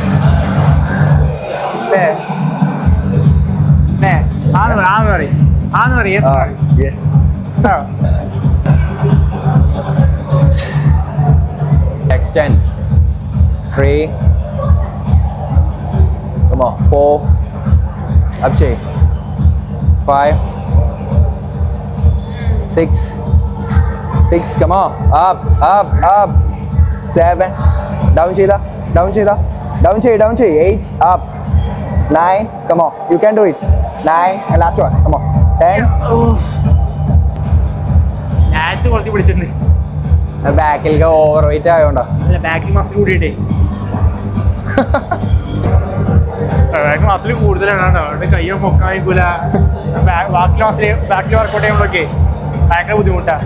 ആന്ന് പറയും. Extend. 3. Come on. 4. Up chain. 5. 6. 6. Come on. Up. 7. Down ചെയ്താ. 8. Up. 9. Come on. You can do it. 9. And last one. Come on. 10. Muscle കുറച്ച് പിടിച്ചിട്ടുണ്ട്. ബാക്കിലേക്ക് ഓവർ വെയിറ്റ് ആയതുകൊണ്ടാ. അല്ല ബാക്കിൽ മസിൽ കൂടിയിട്ടേ. ബാക്കിൽ മസിൽ കൂടുതലാണ് കേട്ടോ. അവിടെ കയ്യോ പൊക്കാൻ കഴിക്കൂല. ബാക്കിൽ വർക്കൗട്ട് ചെയ്യുമ്പോഴൊക്കെ ഭയങ്കര ബുദ്ധിമുട്ടാ.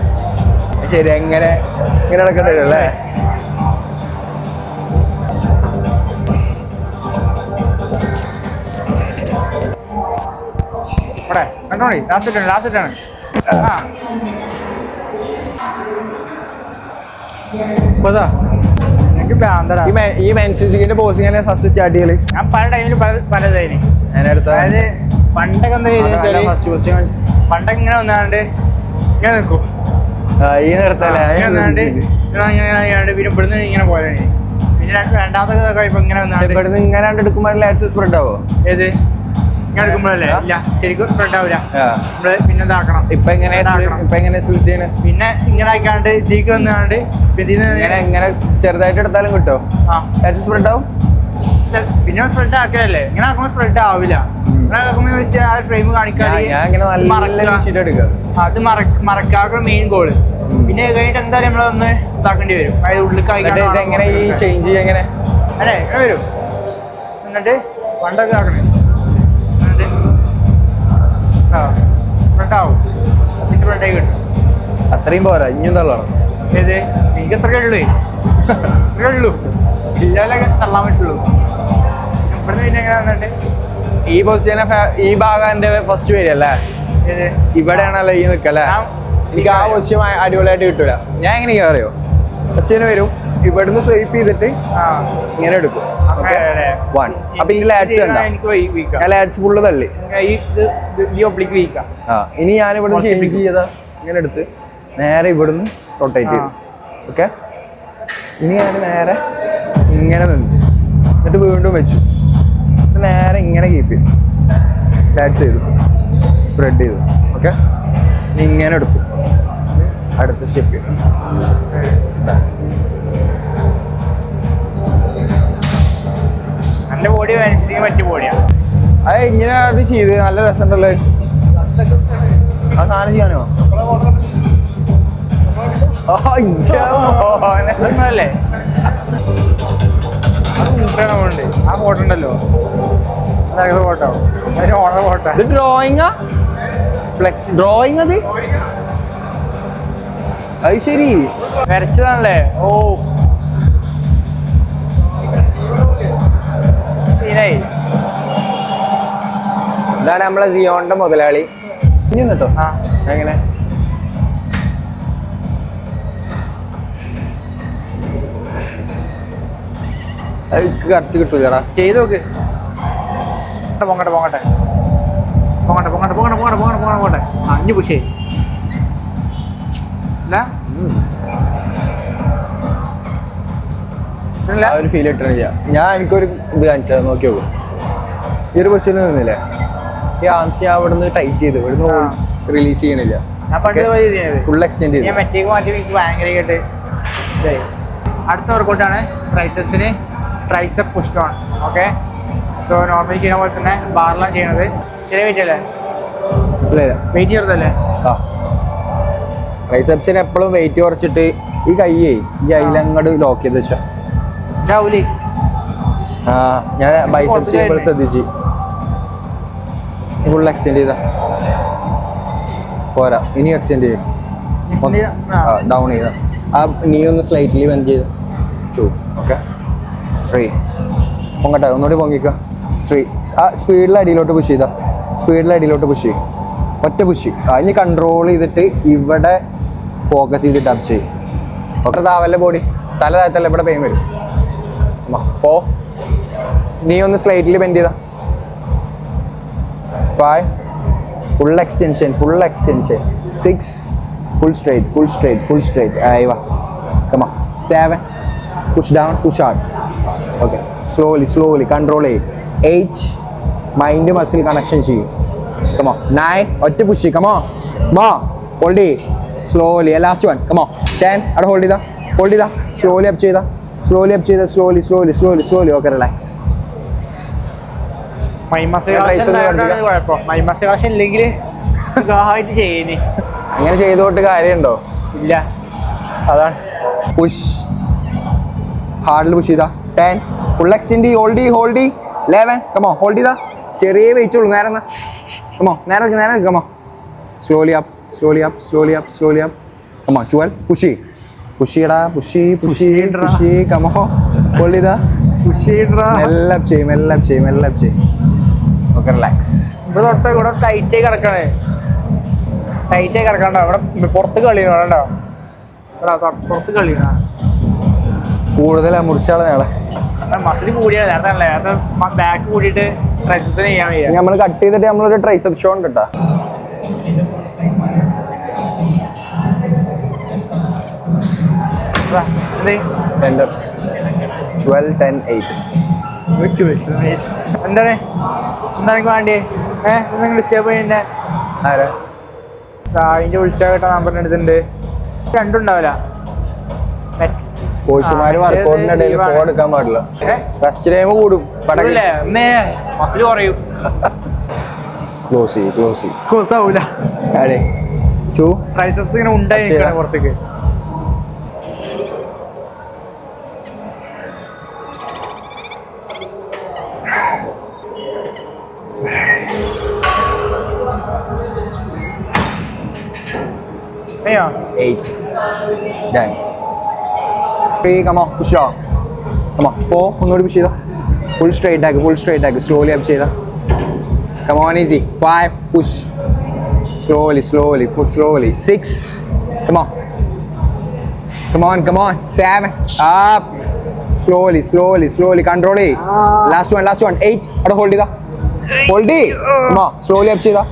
ശരി, ഇങ്ങനെ നടക്കേണ്ടി വരും അല്ലേ? ഇവിടെ കണ്ടോളി, ലാസ്റ്റ് ആണ്. ആ എനിക്ക് ഭ്രാന്തടാ. ഈ മെൻസിന്റെ പോസിംഗ് ഫസ്റ്റ് സ്റ്റാർട്ട് ചെയ്യല് ഞാൻ പല ടൈമിലും പലതായി. അതായത് പണ്ടൊക്കെ എന്താ ചെയ്ത പണ്ടൊക്കെ ഇങ്ങനെ വന്നാണ്ട് ഇങ്ങനെ നിൽക്കും. ഈ നിർത്തല്ലേ പിന്നെ ഇവിടുന്ന് ഇങ്ങനെ പോയാണ്. പിന്നെ രണ്ടാമത്തെ ഇപ്പൊ ഇങ്ങനെ വന്നാണ്ട് ഇവിടുന്ന് ഇങ്ങനെ എടുക്കുമ്പോൾ ലാറ്റ്സ് സ്പ്രെഡ് ആവോ? ഏത് ഇങ്ങനെ എടുക്കുമ്പോഴല്ലേ? ഇല്ല, ശരിക്കും സ്പ്രെഡ് ആവില്ല. നമ്മള് പിന്നെ ഇതാക്കണം. ഇപ്പൊ എങ്ങനെ സ്പ്ലിറ്റ് ചെയ്യണ? പിന്നെ ഇങ്ങനെ ആയിക്കാണ്ട് ഇതിലേക്ക് വന്നാണ്ട് ഇങ്ങനെ ചെറുതായിട്ട് എടുത്താലും കിട്ടോ? ലാറ്റ്സ് സ്പ്രെഡ് ആവും. പിന്നെ സ്പ്രെഡ് ആക്കലല്ലേ? ഇങ്ങനെ ആക്കുമ്പോൾ സ്പ്രെഡ് ആവില്ല. ഇങ്ങനെ ആക്കുമ്പോൾ ആ ഫ്രെയിം കാണിക്കാതെ അത് മറക്കാനുള്ള മെയിൻ ഗോള്. പിന്നെ കഴിഞ്ഞിട്ട് എന്തായാലും നമ്മളൊന്ന് ഇതാക്കേണ്ടി വരും. അതായത് ഉള്ളിൽ എങ്ങനെ ഈ ചേഞ്ച് ചെയ്യാൻ എങ്ങനെ അല്ലേ ഇങ്ങനെ വരും. എന്നിട്ട് പണ്ടൊക്കെ ആക്കണേ സ്പ്രെഡാവും. സ്പ്രെഡായി കിട്ടും. അത്രയും പോരാ, ഇനിയും തള്ളണം. ഏത് എനിക്ക് എത്രയേ ഉള്ളൂ ഇല്ലാലൊക്കെ തള്ളാൻ പറ്റുള്ളൂ. ഇവിടുന്ന് പിന്നെ എങ്ങനെ വന്നിട്ട് ഈ പൊസിഷനെ ഈ ഭാഗം എന്റെ ഫസ്റ്റ് വരികയല്ലേ? ഇവിടെയാണല്ലോ ഈ നിൽക്കല്ലേ? എനിക്ക് ആ പൊസിഷൻ അടിപൊളിയായിട്ട് കിട്ടൂല. ഞാൻ എങ്ങനെ അറിയോ? പൊസിഷന് വരും, ഇവിടുന്ന് സ്വൈപ്പ് ചെയ്തിട്ട് ഇങ്ങനെ എടുക്കും. വൺ. അപ്പൊ ഈ ലാഡ്സ് കണ്ട ലാഡ്സ് ഫുള്ള് തള്ളി. ഇനി ഞാൻ ഇവിടുന്ന് ചേഞ്ച് ചെയ്താ ഇങ്ങനെ എടുത്ത് നേരെ ഇവിടുന്ന് റൊട്ടേറ്റ് ചെയ്തു. ഓക്കെ, ഇനി ഞാൻ നേരെ ഇങ്ങനെ നിന്നു, എന്നിട്ട് വീണ്ടും വെച്ചു, നേരെ ഇങ്ങനെ കീപ്പ് ചെയ്തു, ലാഡ്സ് ചെയ്തു, സ്പ്രെഡ് ചെയ്തു. ഓക്കെ, ഇങ്ങനെ എടുത്തു, അടുത്ത സ്റ്റെപ്പ് ചെയ്തു. നല്ല ബോഡി പറ്റിയ ബോഡിയാണ് അത്. ഇങ്ങനെ അത് ചെയ്ത് നല്ല രസമുണ്ടല്ലോ. അത് സാധനം ചെയ്യാനോ? അല്ലേ ഉണ്ട്. ആ ഫോട്ടോ ഉണ്ടല്ലോ, ഫോട്ടോ ഓണർ ഫോട്ടോ. ഇത് ഡ്രോയിങ്ങാ? ഡ്രോയിങ് അത് ശരി വരച്ചതാണല്ലേ? ഓ സീനായി. ഇതാണ് നമ്മളെ സിയോണിന്റെ മുതലാളി. ഇനി കേട്ടോ എങ്ങനെ കറക്റ്റ് കിട്ടൂലടാ. ചെയ്ത് നോക്ക്. പോങ്ങട്ടെ അഞ്ച് പുഷേ ഒരു ഫീൽ കിട്ടണില്ല. ഞാൻ എനിക്കൊരു ഇത് കാണിച്ചത് നോക്കി നോക്കും. ഈ ഒരു പൊസിഷനിൽ നിന്നില്ലേ, ഈ ആംസ് ഞാൻ അവിടെ നിന്ന് ടൈറ്റ് ചെയ്ത് ഇവിടുന്ന് റിലീസ് ചെയ്യണില്ല. ഫുൾ എക്സ്റ്റെൻഡ് ചെയ്ത് മറ്റേക്ക് മാറ്റി എനിക്ക് ഭയങ്കരമായിട്ട് ഇതായി. അടുത്ത വർക്കൗട്ടാണ് ട്രൈസെപ്സിന് tricep push down. Okay, so normally ചെയ്യുന്ന പോലെ തന്നെ ബാറിലാണ് ചെയ്യണത്. ചെറിയ വെയിറ്റ് അല്ലേ? മനസ്സിലായില്ല, വെയിറ്റ് ചെറുതല്ലേ? ആ, ട്രൈസെപ്സിന് എപ്പോഴും വെയിറ്റ് കുറച്ചിട്ട് ഈ കയ്യേ ഈ അയിലങ്ങോട്ട് ലോക്ക് ചെയ്ത് വെച്ചാ ഞാൻ ബൈസെപ്സ് ചെയ്യുമ്പോൾ ശ്രദ്ധിച്ചു. ഫുൾ എക്സ്റ്റെൻഡ് ചെയ്താ പോരാ, ഇനി എക്സ്റ്റെൻഡ് ചെയ്യും. ഡൗൺ ചെയ്താ നീ ഒന്ന് സ്ലൈറ്റ്ലി ബെൻഡ് ചെയ്ത് 2. ഓക്കെ, 3. പൊങ്ങട്ടെ, ഒന്നുകൂടി പൊങ്ങിക്കുക. 3. ആ സ്പീഡിൽ അടിയിലോട്ട് പുഷ് ചെയ്താ, സ്പീഡിൽ അടിയിലോട്ട് പുഷ് ചെയ്യും. ഒറ്റ പുഷ്. ഇനി കൺട്രോൾ ചെയ്തിട്ട് ഇവിടെ ഫോക്കസ് ചെയ്തിട്ട് അപ്പ് ചെയ്യും. ഒക്കെ താവല്ലേ ബോഡി, തല താഴത്തല്ല, ഇവിടെ പെയിൻ വരും. 4. നീ ഒന്ന് സ്ലൈറ്റ്ലി ബെൻഡ് ചെയ്താ 5. Full extension 6. Full straight. Aiva. Come on. 7. Push down, push hard. Okay. Slowly. Control 8. Mind muscle connection ചെയ്യും. Come on. 9. ഒറ്റ push. Come on. Hold it. Slowly. Last one. Come on. 10. അവിടെ hold ചെയ്താ. Slowly up ചെയ്താ. Slowly. Okay, relax. മൈമസേഷൻ ഇല്ലെങ്കിൽ സുഖമായിട്ട് ചെയ്യുന്നേ. അങ്ങനെ ചെയ്തോട്ട് കാര്യമുണ്ടോ? ഇല്ല, അതാണ്. പുഷ് ഹാർഡിൽ പുഷ് ചെയ്താ 10 full extend hold 11 come on hold ചെയ്താ ചെറിയ വെയിറ്റ് ഉള്ളൂ നേരെ കമോ നേരെ come on slowly up come on 12 push ചെയ്യടാ പുഷ് കമോ ഹോൾഡ് ചെയ്താ എല്ലാം ചെയ്യും ഓക്കെ റിലാക്സ്. ഇവിടെ തൊട്ട് ഇവിടെ ടൈറ്റായി കിടക്കണേ, ഇവിടെ പുറത്ത് കളിയുണ്ടോ, പുറത്ത് കളിയാണ് കൂടുതലാ മുറിച്ചാളെ ഞങ്ങളെ മസിൽ കൂടിയാണ് നേരത്തെ ബാക്ക് കൂടിയിട്ട് ട്രൈസെപ്സിന് ചെയ്യാൻ വയ്യ. നമ്മൾ കട്ട് ചെയ്തിട്ട് നമ്മളൊരു ട്രൈസെപ്പ് ഷോ ഉണ്ട് കേട്ടോ. എന്താണ് വേണ്ടി നിങ്ങൾ ഡിസ്റ്റർബ് ചെയ്യണ്ടേ? സാവിന്റെ വിളിച്ചാൽ കേട്ടോ നമ്പറിന് എടുത്തിട്ടുണ്ട്. രണ്ടുണ്ടാവില്ല, കോച്ചുമാര് വർക്കൗട്ടിന്റെ ഇടയിൽ ഫോൺ എടുക്കാൻ പാടില്ല. റെസ്റ്റ് ടൈം കൂടും, മസിൽ കുറയും. ക്ലോസ് ആവൂല, ട്രൈസെപ്സ് ഇങ്ങനെ ഉണ്ടായി നിൽക്കണം പുറത്തേക്ക്. Yeah. 8 done 3 come on push on 4 ഒന്നുകൂടി push ചെയ്താ full straight ആക്ക് slowly up ചെയ്താ come on easy 5 push slowly put slowly 6 come on 7 up slowly control it last one 8 അവിടെ hold ചെയ്താ come on slowly up ചെയ്താ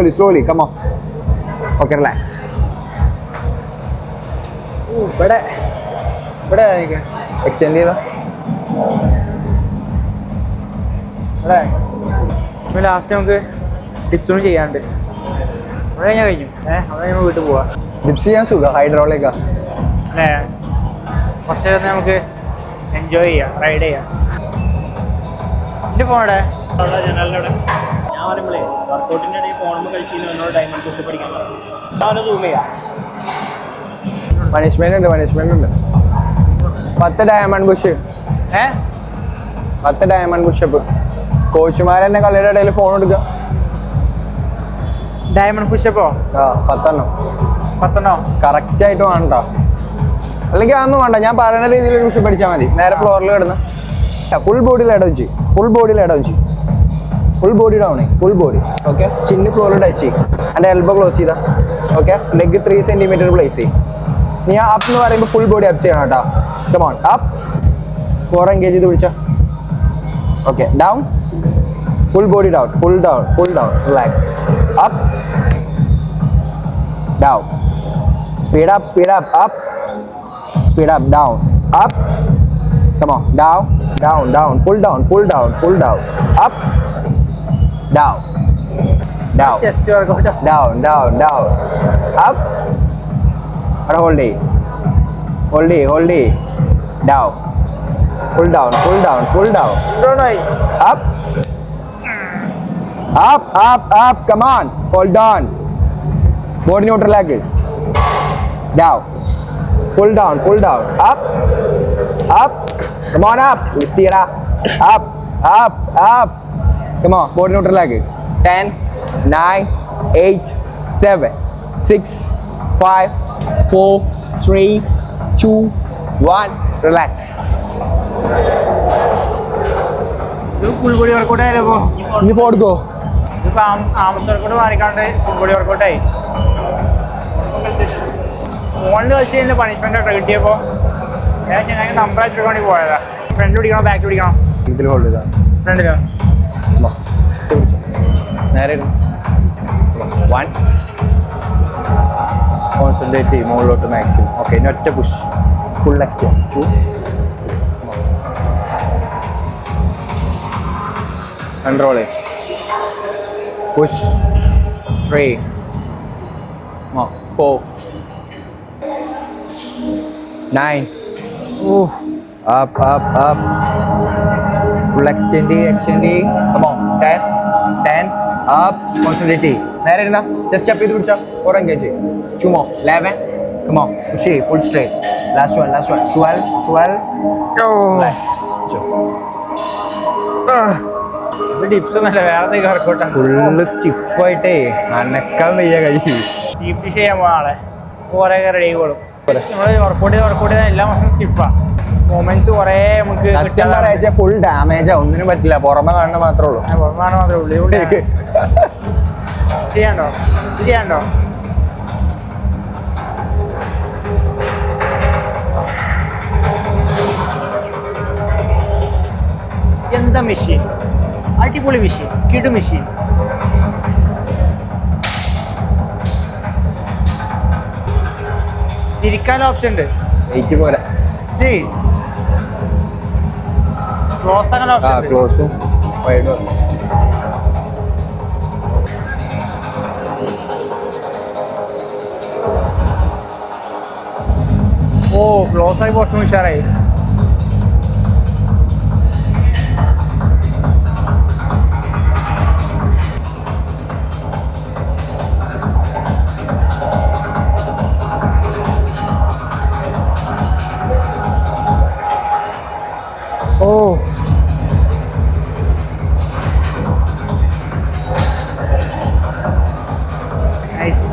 slowly come on okay relax ഇവിടെ extend ചെയ്താ ഇവിടെ last നമുക്ക് tips ഒന്നും ചെയ്യാണ്ട് അവിടെ ഞാൻ കഴിഞ്ഞു. അവിടെ നമ്മൾ വീട്ടിൽ പോവാ. ഡിപ്സ് ചെയ്യാൻ സുഖം ഹൈഡ്രോളിക്കാ കുറച്ച് നേരം നമുക്ക് എൻജോയ് ചെയ്യാം, റൈഡ് ചെയ്യാം. എൻ്റെ ഫോണവിടെ ജനലിനോട് ഞാൻ പറയുമ്പോഴേ വർക്കൗട്ടിൻ്റെ ഇടയിൽ ഫോണുമ്പോൾ കഴിച്ചില്ല എന്നോട് ഡയമണ്ട് പുഷ് പഠിക്കാൻ പറഞ്ഞു. അവനെ സൂം ചെയ്യാം. പണിഷ്മെന്റ് ഉണ്ട് 10 ഡയമണ്ട് പുഷ് 10 ഡയമണ്ട് പുഷപ്പ്. കോച്ചുമാർ തന്നെ കളിയുടെ ഇടയിൽ ഫോൺ എടുക്കുക. ഡയമണ്ട് പുഷപ്പോ 10 കറക്റ്റ് ആയിട്ട് വേണ്ട, അല്ലെങ്കിൽ അതൊന്നും വേണ്ട. ഞാൻ പറയുന്ന രീതിയിൽ ഒരു പുഷപ്പ് അടിച്ചാൽ മതി. നേരെ ഫ്ലോറിൽ കിടന്ന് ഫുൾ ബോഡിയിൽ ഇടം ചെയ്യും, full body down full body. Okay, ചിന്ന് ഫ്ലോറിൽ ടച്ച് ചെയ്യും. എൻ്റെ എൽബോ ക്ലോസ് ചെയ്താ. ഓക്കെ, ലെഗ് 3 സെന്റിമീറ്റർ പ്ലേസ് ചെയ്യും. നീ അപ്പ് എന്ന് പറയുമ്പോൾ ഫുൾ ബോഡി അപ്പ് ചെയ്യണം കേട്ടോ. കമോൺ അപ്പ്, കോർ എൻഗേജ് ചെയ്ത് പിടിച്ചോ. Okay, down, full body down, full down, relax. Up down, speed up, up, speed up, down, up. Come on, down, pull down, up, down, chest workout. down, up, and hold it, down, pull down, up, come on, hold on, body neutral leg, down, pull down, up, come on up, lift it up, come on, body neutral leg, 10, 9, 8, 7, 6, 5, 4, 3, 2, 1, relax. ഇത് full body workout ആയാലോ? ഇനി കൊടുക്കോ? ഇതിപ്പോ ആമസ് workout മാറിക്കാണ്ട് full body വർക്കൗട്ടായി. ഫോണിൽ കളിച്ച് കഴിഞ്ഞാൽ punishment ആയിട്ട് കിട്ടിയപ്പോ ഞാൻ നമ്പർ അയച്ചിട്ട് വേണ്ടി പോയതാ. ഫ്രണ്ട് പിടിക്കണോ ബാക്ക് പിടിക്കണോ? ഇതിൽ ഹോൾഡ് ചെയ്താ ഫ്രണ്ടിലോ? നേരെ 1 കോൺസെൻട്രേറ്റ് ചെയ്യും മുകളിലോട്ട് മാക്സിമം. ഓക്കെ, ഇനി ഒറ്റ push, full extend 2, control push 3, 4, 9, up, full extend, come on, 10, up, concentrate, നേരെ ഇരുന്നാ ചെസ്റ്റ് അപ്പ് ചെയ്ത് പിടിച്ചാ or engage 2 more 11 come on push it full straight last one 12 relax tips ഒന്നല്ല വേറെ വർക്കൗട്ടാണ് ഫുള്ള് സ്റ്റിഫായിട്ടേ അനക്കാൻ വയ്യ കൈ ഡീപ് ചെയ്യാൻ പോകാൻ ആളെ കുറേ റെഡി ആയിക്കോളും നമ്മൾ വർക്കൗട്ട് ചെയ്ത് എല്ലാ മാസം സ്കിപ്പാണ് മൊമെന്റ്സ് കുറേ നമുക്ക് സത്യം പറയാ ഫുൾ ഡാമേജാ ഒന്നിനും പറ്റില്ല പുറമെ കാണുന്ന മാത്രമേ ഉള്ളൂ പുറമാണ് മാത്രമേ ഉള്ളൂ ചെയ്യാണ്ടോ എന്താ മെഷീൻ അടിപൊളി മെഷീൻ കിടു മെഷീൻ തിരിക്കാൻ ഓപ്ഷൻ ഉണ്ട് വെയിറ്റ് പോരാ ക്ലോസ് അങ്ങനെ ഓപ്ഷൻ ഉണ്ട് ക്ലോസും വൈഡും ഓ ക്ലോസ് ആയി പോർഷൻ ഉഷാറായി ഓ നൈസ്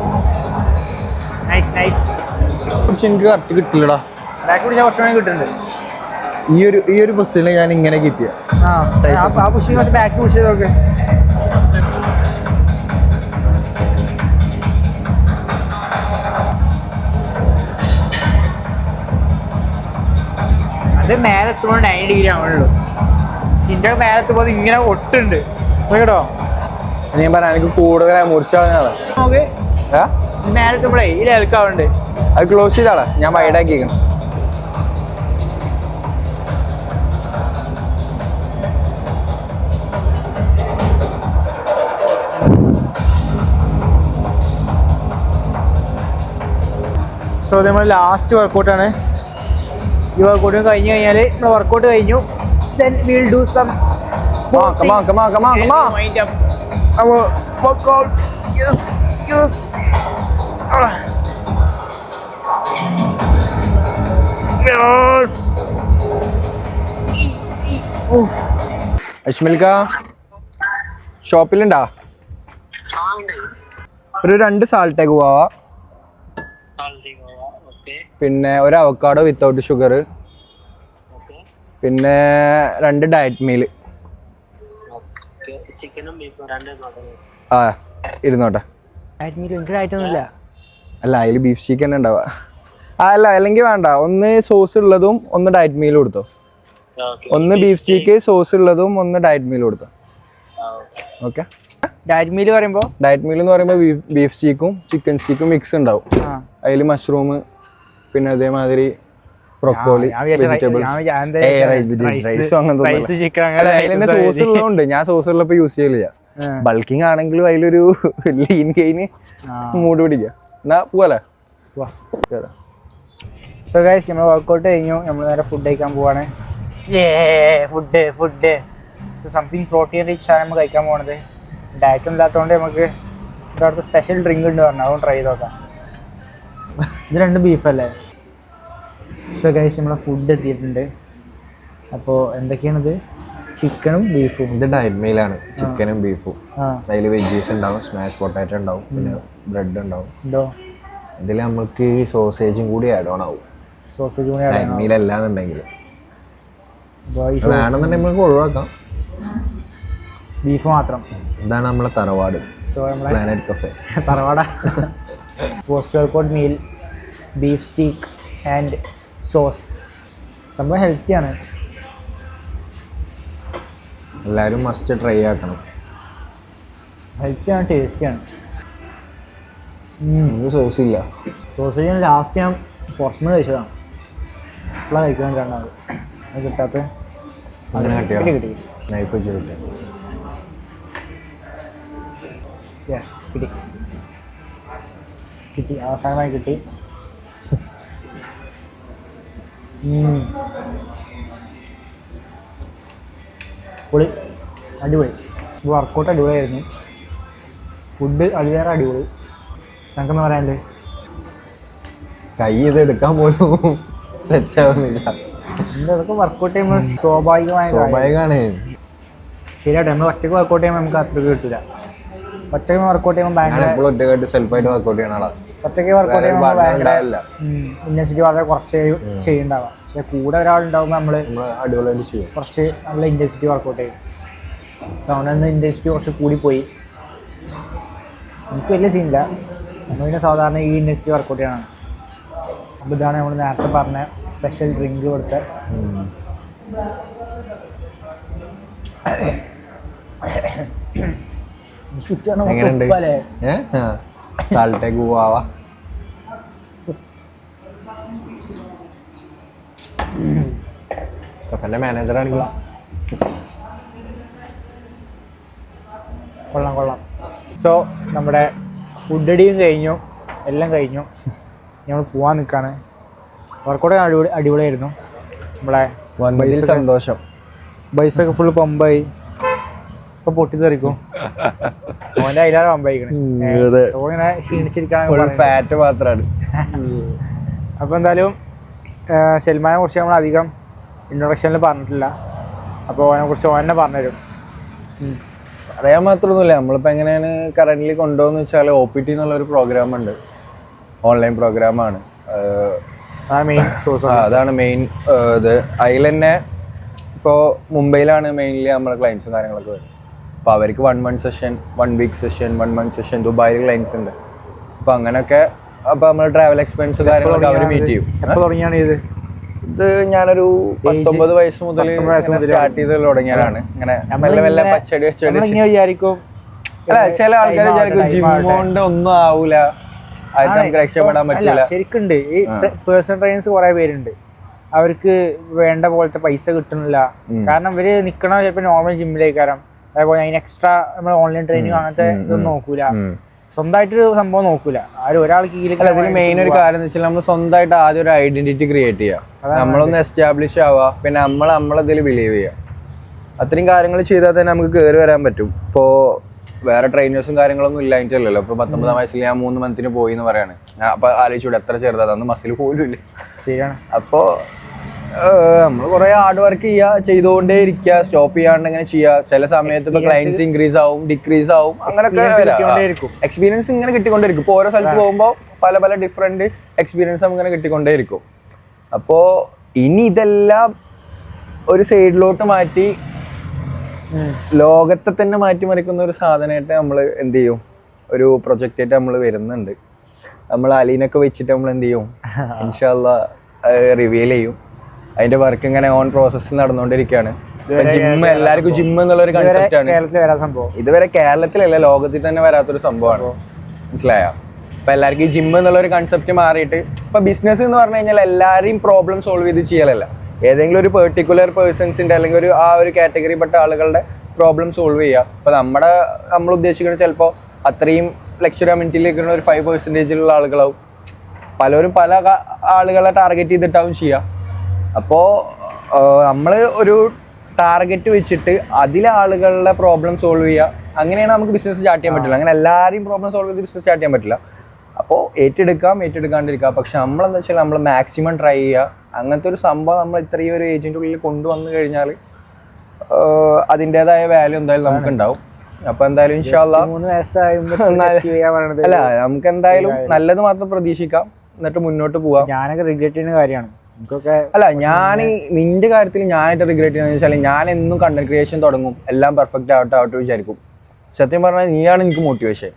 പക്ഷെ എനിക്ക് കറക്റ്റ് കിട്ടില്ലടാ ബാക്ക് പിടിച്ച കുറച്ചുകൂടി കിട്ടുന്നുണ്ട് ഈ ഒരു പൊസിഷനിൽ ഞാൻ ഇങ്ങനെ കിട്ടിയ ആ പുഷിങ് കുറച്ച് ബാക്ക് പുഷ് ചെയ്ത് നോക്ക് അത് മേലെ എത്തുമ്പോൾ 90 ഡിഗ്രി ആവുള്ളൂ ഇതിൻ്റെ മേലെ എത്തുമ്പോൾ ഇങ്ങനെ ഒട്ടുണ്ട് കേട്ടോ ഞാൻ പറയാം എനിക്ക് കൂടുതൽ മുറിച്ചാളാണ് നമുക്ക് മേലെ എത്തുമ്പോഴേ ഈ ലെവൽക്കാവുന്നുണ്ട് അത് ക്ലോസ് ചെയ്താളാ ഞാൻ വൈഡാക്കിയേക്കണം സോ നമ്മൾ ലാസ്റ്റ് വർക്കൗട്ടാണ് ഈ വർക്കൗട്ട് കഴിഞ്ഞ് കഴിഞ്ഞാൽ നമ്മൾ വർക്കൗട്ട് കഴിഞ്ഞു then we'll do some come on wind up our workout yes അശ്മൽക്ക ഷോപ്പിലുണ്ടാ ഒരു 2 സാൾട്ടേക്ക് പോവാ പിന്നെ ഒരു അവക്കാഡോ വിത്തൗട്ട് ഷുഗർ പിന്നെ 2 ഡയറ്റ് മീല് ആ ഇരുന്നോട്ടെ ആയിട്ടൊന്നുമില്ല അല്ല അതിൽ ബീഫ് ചിക്കൻ ഉണ്ടാവുക അല്ല അല്ലെങ്കിൽ വേണ്ട ഒന്ന് സോസ് ഉള്ളതും ഒന്ന് ഡയറ്റ് മീൽ കൊടുത്തോ ഒന്ന് ബീഫ് ചീക്ക് സോസ് ഉള്ളതും ഒന്ന് ഡയറ്റ് മീൽ കൊടുത്തോ ഓക്കെ ഡയറ്റ് മീൽ പറയുമ്പോൾ ഡയറ്റ് മീൽ എന്ന് പറയുമ്പോൾ ബീഫ് ചീക്കും ചിക്കൻ ചീക്കും മിക്സ് ഉണ്ടാവും അതിൽ മഷ്റൂം പിന്നെ അതേമാതിരി ബ്രൊക്കോളി വെജിറ്റബിൾസ് അങ്ങനത്തെ സോസ് ഉള്ളതുകൊണ്ട് ഞാൻ സോസ് ഉള്ളപ്പോൾ യൂസ് ചെയ്യലില്ല ബൾക്കിംഗ് ആണെങ്കിലും അതിലൊരു ലീൻ ഗെയിന് മൂഡ് പിടിക്കുക എന്നാ പോവല്ലേ സോ ഗൈസ് നമ്മൾ വർക്കൗട്ട് കഴിഞ്ഞു നമ്മൾ നേരെ ഫുഡ് കഴിക്കാൻ പോവാണ് food so something protein rich ആണ് നമ്മൾ കഴിക്കാൻ പോകണത് ഡയറ്റ് ഇല്ലാത്തതുകൊണ്ട് നമുക്ക് ഇവിടുത്തെ സ്പെഷ്യൽ ഡ്രിങ്ക് ഉണ്ട് പറഞ്ഞു അതുകൊണ്ട് ട്രൈ ചെയ്ത് നോക്കാം ഇത് 2 ബീഫല്ലേ സോ ഗൈസ് നമ്മളെ ഫുഡ് എത്തിയിട്ടുണ്ട് അപ്പോൾ എന്തൊക്കെയാണിത് ചിക്കനും ബീഫും ഇത് ഡയറ്റ് മീലാണ് ചിക്കനും ബീഫും അതിൽ വെജീസ് ഉണ്ടാവും സ്മാഷ് പൊട്ടാറ്റോ ഉണ്ടാവും പിന്നെ ബ്രെഡ് ഉണ്ടാവും ഇതിൽ നമുക്ക് സോസേജും കൂടി ആഡ് ഓൺ ആവും സോസേജ് ഡയറ്റ് മീൽ അല്ലാന്നുണ്ടെങ്കിൽ വേണമെന്നുണ്ടെങ്കിൽ നമുക്ക് ഒഴിവാക്കാം ബീഫ് മാത്രം ഇതാണ് നമ്മളെ തറവാട് സോ നമ്മളെ പ്ലാനറ്റ് കഫേ തറവാട post workout meal beef steak and sauce സംഭവം ഹെൽത്തിയാണ് എല്ലാവരും മസ്റ്റ് ട്രൈ ആക്കണം ഹെൽത്തിയാണ് ടേസ്റ്റിയാണ് സോസ് ഇല്ല സോസേജ് ലാസ്റ്റ് ഞാൻ പുറത്തുനിന്ന് കഴിച്ചതാണ് ഇപ്പോഴാണ് കഴിക്കാൻ കാണാറ് അത് കിട്ടാത്ത അങ്ങനെ കിട്ടി നൈഫ് വെച്ച് കിട്ടി യെസ് കിട്ടി അവസാനമായി കിട്ടി പൊളി അടിപൊളി വർക്കൗട്ട് അടിപൊളിയായിരുന്നു ഫുഡ് അതിലേറെ അടിപൊളി. ഞങ്ങൾക്കെന്ന് പറയാനില്ലേ, കൈ ഇത് എടുക്കാൻ പോലും രക്ഷാവുന്നില്ല. അതൊക്കെ വർക്കൗട്ട് ചെയ്യുമ്പോൾ സ്വാഭാവികമാണ്. ശരിയാട്ടെ, നമ്മൾ ഒറ്റയ്ക്ക് വർക്കൗട്ട് ചെയ്യുമ്പോൾ നമുക്ക് അത്രയ്ക്ക് കിട്ടില്ല. ഒറ്റയ്ക്ക് വർക്കൗട്ട് ചെയ്യുമ്പോൾ ഭയങ്കര ഒറ്റക്കായിട്ട് സെൽഫായിട്ട് വർക്കൗട്ട് ചെയ്യണ ആളാ. ഒറ്റയ്ക്ക് വർക്കൗട്ട് ചെയ്യുമ്പോൾ ഭയങ്കര ഇന്റൻസിറ്റി വളരെ കുറച്ച് ചെയ്യുന്നുണ്ടാവാം. പക്ഷെ കൂടെ ഒരാളുണ്ടാകുമ്പോൾ നമ്മൾ അടിപൊളിയായിട്ട് ചെയ്യും. കുറച്ച് നല്ല ഇന്റൻസിറ്റി വർക്കൗട്ട് ചെയ്യും. സൗണ്ടിൻ്റെ ഇന്റൻസിറ്റി കുറച്ച് കൂടിപ്പോയി. എനിക്ക് വലിയ സീനില്ല. നമ്മൾ പിന്നെ സാധാരണ ഈ ഇന്റൻസിറ്റി വർക്കൗട്ട് ചെയ്യണം. അപ്പോൾ ഇതാണ് നമ്മൾ നേരത്തെ പറഞ്ഞ സ്പെഷ്യൽ ഡ്രിങ്ക് കൊടുത്ത സാൾട്ടേ ഗുവാവ. കഫേന്റെ മാനേജറാണെങ്കിൽ കൊള്ളാം. സോ നമ്മുടെ ഫുഡ് അടിയും കഴിഞ്ഞു, എല്ലാം കഴിഞ്ഞു. നമ്മൾ പോവാൻ നിൽക്കുകയാണ്. വർക്കൗട്ട് അടിപൊളിയായിരുന്നു. നമ്മളെ സന്തോഷം. ബൈസൊക്കെ ഫുൾ പമ്പായി. ഇപ്പൊ പൊട്ടിത്തെറിക്കും. ഓൻ്റെ അതിലാതെ പമ്പായിക്കണേ. ഇങ്ങനെ ക്ഷീണിച്ചിരിക്കാണ്. ഫാറ്റ് മാത്രമാണ്. അപ്പോൾ എന്തായാലും സൽമാനെ കുറിച്ച് നമ്മൾ അധികം ഇൻട്രൊഡക്ഷനിൽ പറഞ്ഞിട്ടില്ല. അപ്പോൾ അതിനെ കുറിച്ച് ഓൻ തന്നെ പറഞ്ഞുതരും. അറിയാൻ മാത്രമൊന്നുമില്ല. നമ്മളിപ്പോൾ എങ്ങനെയാണ് കറൻ്റ് കൊണ്ടുപോകുന്നത് വെച്ചാൽ OPT എന്നുള്ളൊരു പ്രോഗ്രാം ഉണ്ട്, ഓൺലൈൻ പ്രോഗ്രാമാണ്. അതാണ് മെയിൻ ഇത്. അതിൽ തന്നെ ഇപ്പോൾ മുംബൈയിലാണ് മെയിൻലി നമ്മളെ ക്ലയൻസും കാര്യങ്ങളൊക്കെ വരും. അപ്പോൾ അവർക്ക് 1 month session, 1 week session, 1 month session, ദുബായിൽ ക്ലയൻസ് ഉണ്ട്. അപ്പോൾ അങ്ങനെയൊക്കെ അപ്പോൾ നമ്മൾ ട്രാവൽ എക്സ്പെൻസ് കാര്യങ്ങളൊക്കെ അവർ മീറ്റ് ചെയ്യും. തുടങ്ങിയാണ് ഇത് ഞാനൊരു 19 വയസ്സ് മുതൽ സ്റ്റാർട്ട് ചെയ്ത് തുടങ്ങിയതാണ്. ഇങ്ങനെ മെല്ലെ മെല്ലെ പച്ചടി വിചാരിക്കും. അല്ല, ചില ആൾക്കാർ വിചാരിക്കും ജിം കൊണ്ട് ഒന്നും ആവൂല, അത് നമുക്ക് രക്ഷപ്പെടാൻ പറ്റില്ല. ശരിക്കുണ്ട്. ഈ പേഴ്സണൽ ട്രെയിനേഴ്സ് കുറെ പേരുണ്ട്, അവർക്ക് വേണ്ട പോലത്തെ പൈസ കിട്ടുന്നില്ല. കാരണം ഇവര് നിക്കണ ചിലപ്പോൾ നോർമൽ ജിമ്മിലേക്കാരം. അതേപോലെ അതിന് എക്സ്ട്രാ നമ്മൾ ഓൺലൈൻ ട്രെയിനിങ് അങ്ങനത്തെ ഇതൊന്നും നോക്കൂല, സ്വന്തമായിട്ടൊരു സംഭവം നോക്കൂല. ആരും ഒരാൾക്ക് കീഴിൽ. അതിന് മെയിൻ ഒരു കാര്യം എന്ന് വെച്ചാൽ നമ്മൾ സ്വന്തമായിട്ട് ആദ്യം ഒരു ഐഡന്റിറ്റി ക്രിയേറ്റ് ചെയ്യുക, നമ്മളൊന്ന് എസ്റ്റാബ്ലിഷ് ആവുക, പിന്നെ നമ്മളതിൽ ബിലീവ് ചെയ്യുക. അത്രയും കാര്യങ്ങൾ ചെയ്താൽ തന്നെ നമുക്ക് കയറി വരാൻ പറ്റും. ഇപ്പോൾ വേറെ ട്രെയിനേഴ്സും കാര്യങ്ങളൊന്നും ഇല്ലായിട്ടല്ലോ. ഇപ്പോൾ 19 വയസ്സിൽ ഞാൻ 3 months പോയി എന്ന് പറയാണ്. ഞാൻ അപ്പോൾ ആലോചിച്ചൂടെ എത്ര ചെറുതാണ്, അന്ന് മസിൽ പോലും ഇല്ല. അപ്പോൾ നമ്മൾ കുറേ ഹാർഡ് വർക്ക് ചെയ്യുക, ചെയ്തുകൊണ്ടേ ഇരിക്കുക, സ്റ്റോപ്പ് ചെയ്യാണ്ട് ഇങ്ങനെ ചെയ്യുക. ചില സമയത്ത് ഇപ്പോൾ ക്ലയൻസ് ഇൻക്രീസ് ആവും, ഡിക്രീസ് ആവും, അങ്ങനെയൊക്കെ എക്സ്പീരിയൻസ് ഇങ്ങനെ കിട്ടിക്കൊണ്ടിരിക്കും. ഇപ്പോൾ ഓരോ സ്ഥലത്ത് പോകുമ്പോൾ പല പല ഡിഫറെൻറ്റ് എക്സ്പീരിയൻസ് ഇങ്ങനെ കിട്ടിക്കൊണ്ടേ ഇരിക്കും. അപ്പോൾ ഇനി ഇതെല്ലാം ഒരു സൈഡിലോട്ട് മാറ്റി ലോകത്തെ തന്നെ മാറ്റിമറിക്കുന്ന ഒരു സാധനമായിട്ട് നമ്മൾ എന്ത് ചെയ്യും, ഒരു പ്രൊജക്റ്റായിട്ട് നമ്മൾ വരുന്നുണ്ട്. നമ്മൾ അലീനൊക്കെ വെച്ചിട്ട് നമ്മൾ എന്ത് ചെയ്യും, ഇൻഷാ അല്ലാഹ് റിവീൽ ചെയ്യും. അതിന്റെ വർക്ക് ഇങ്ങനെ ഓൺ പ്രോസസ് നടന്നുകൊണ്ടിരിക്കുകയാണ്. ജിമ്മ്, എല്ലാവർക്കും ജിമ്മ് എന്നുള്ളൊരു കൺസെപ്റ്റാണ്. ഇതുവരെ കേരളത്തിലല്ല, ലോകത്തിൽ തന്നെ വരാത്തൊരു സംഭവമാണ്. മനസ്സിലായോ? അപ്പൊ എല്ലാവർക്കും ഈ ജിമ്മ് എന്നുള്ളൊരു കൺസെപ്റ്റ് മാറിയിട്ട് ഇപ്പൊ ബിസിനസ് എന്ന് പറഞ്ഞു കഴിഞ്ഞാൽ എല്ലാവരെയും പ്രോബ്ലം സോൾവ് ചെയ്ത് ചെയ്യലല്ല, ഏതെങ്കിലും ഒരു പെർട്ടിക്കുലർ പേഴ്സൺസിന്റെ അല്ലെങ്കിൽ ഒരു കാറ്റഗറിപ്പെട്ട ആളുകളുടെ പ്രോബ്ലം സോൾവ് ചെയ്യുക. അപ്പൊ നമ്മൾ ഉദ്ദേശിക്കുന്നത് ചിലപ്പോൾ അത്രയും ലക്ഷറി കമ്മ്യൂണിറ്റിയിലേക്ക് ഒരു 5% ആളുകളാവും. പലരും പല ആളുകളെ ടാർഗറ്റ് ചെയ്തിട്ടാവും ചെയ്യുക. അപ്പോൾ നമ്മൾ ഒരു ടാർഗറ്റ് വെച്ചിട്ട് അതിലെ ആളുകളുടെ പ്രോബ്ലം സോൾവ് ചെയ്യുക, അങ്ങനെയാണ് നമുക്ക് ബിസിനസ് സ്റ്റാർട്ട് ചെയ്യാൻ പറ്റില്ല. അങ്ങനെ എല്ലാവരെയും പ്രോബ്ലം സോൾവ് ചെയ്ത് ബിസിനസ് സ്റ്റാർട്ട് ചെയ്യാൻ പറ്റില്ല. അപ്പോൾ ഏറ്റെടുക്കാണ്ടിരിക്കുക. പക്ഷെ നമ്മളെന്താ വെച്ചാൽ നമ്മൾ മാക്സിമം ട്രൈ ചെയ്യുക. അങ്ങനത്തെ ഒരു സംഭവം നമ്മൾ ഇത്രയും ഒരു ഏജിൻ്റെ ഉള്ളിൽ കൊണ്ടുവന്നു കഴിഞ്ഞാൽ അതിൻ്റെതായ വാല്യൂ എന്തായാലും നമുക്ക് ഉണ്ടാവും. അപ്പൊ എന്തായാലും ഇൻഷാ അല്ലാഹ് അല്ല, നമുക്ക് എന്തായാലും നല്ലത് മാത്രം പ്രതീക്ഷിക്കാം, എന്നിട്ട് മുന്നോട്ട് പോവാം. ഞാനൊക്കെ റിഗ്രറ്റ് ചെയ്യുന്ന കാര്യമാണ്. അല്ല, ഞാൻ നിന്റെ കാര്യത്തിൽ ഞാനായിട്ട് റിഗ്രറ്റ് ചെയ്യുന്നത് വെച്ചാൽ ഞാൻ എന്നും കണ്ടന്റ് ക്രിയേഷൻ തുടങ്ങും, എല്ലാം പെർഫെക്റ്റ് ആവട്ടെ വിചാരിക്കും. സത്യം പറഞ്ഞാൽ നീയാണ് എനിക്ക് മോട്ടിവേഷൻ.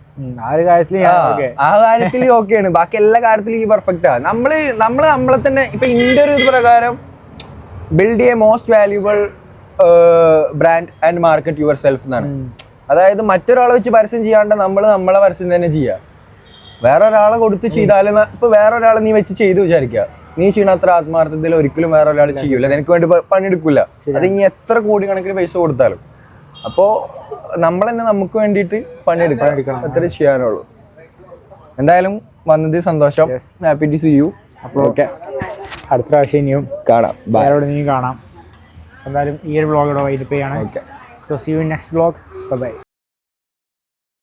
ആ കാര്യത്തിൽ ഓക്കെയാണ്, ബാക്കി എല്ലാ കാര്യത്തിലും ഈ പെർഫെക്റ്റാ. നമ്മളെ തന്നെ ഇപ്പൊ ഇന്റെ ഒരു ഇത് പ്രകാരം build A most valuable brand and market your self എന്നാണ്. അതായത് മറ്റൊരാളെ വെച്ച് പരസ്യം ചെയ്യാണ്ട് നമ്മളെ പരസ്യം തന്നെ ചെയ്യുക. വേറെ ഒരാളെ കൊടുത്ത് ചെയ്താലും ഇപ്പൊ വേറെ ഒരാളെ നീ വെച്ച് ചെയ്ത് വിചാരിക്കുക, നീ ചെയ്യണ അത്ര ആത്മാർത്ഥത്തിൽ ഒരിക്കലും വേറെ ഒരാൾ ചെയ്യൂല, നിനക്ക് വേണ്ടി പണിയെടുക്കില്ല. അത് ഇനി എത്ര കോടിക്കണക്കിന് പൈസ കൊടുത്താലും. അപ്പോ നമ്മൾ തന്നെ നമുക്ക് വേണ്ടിയിട്ട് പണിയെടുക്കണം, അത്ര ചെയ്യാനുള്ളൂ. എന്തായാലും വന്നത് സന്തോഷം. Happy to see you. അപ്പോൾ ഓക്കെ, അടുത്ത പ്രാവശ്യം ഇനിയും കാണാം, കാണാം. എന്തായാലും ഈ ഒരു വ്ളോഗ് ഇവിടെ വൈൻഡപ്പ് ചെയ്യാണ്. So see you in next vlog. By.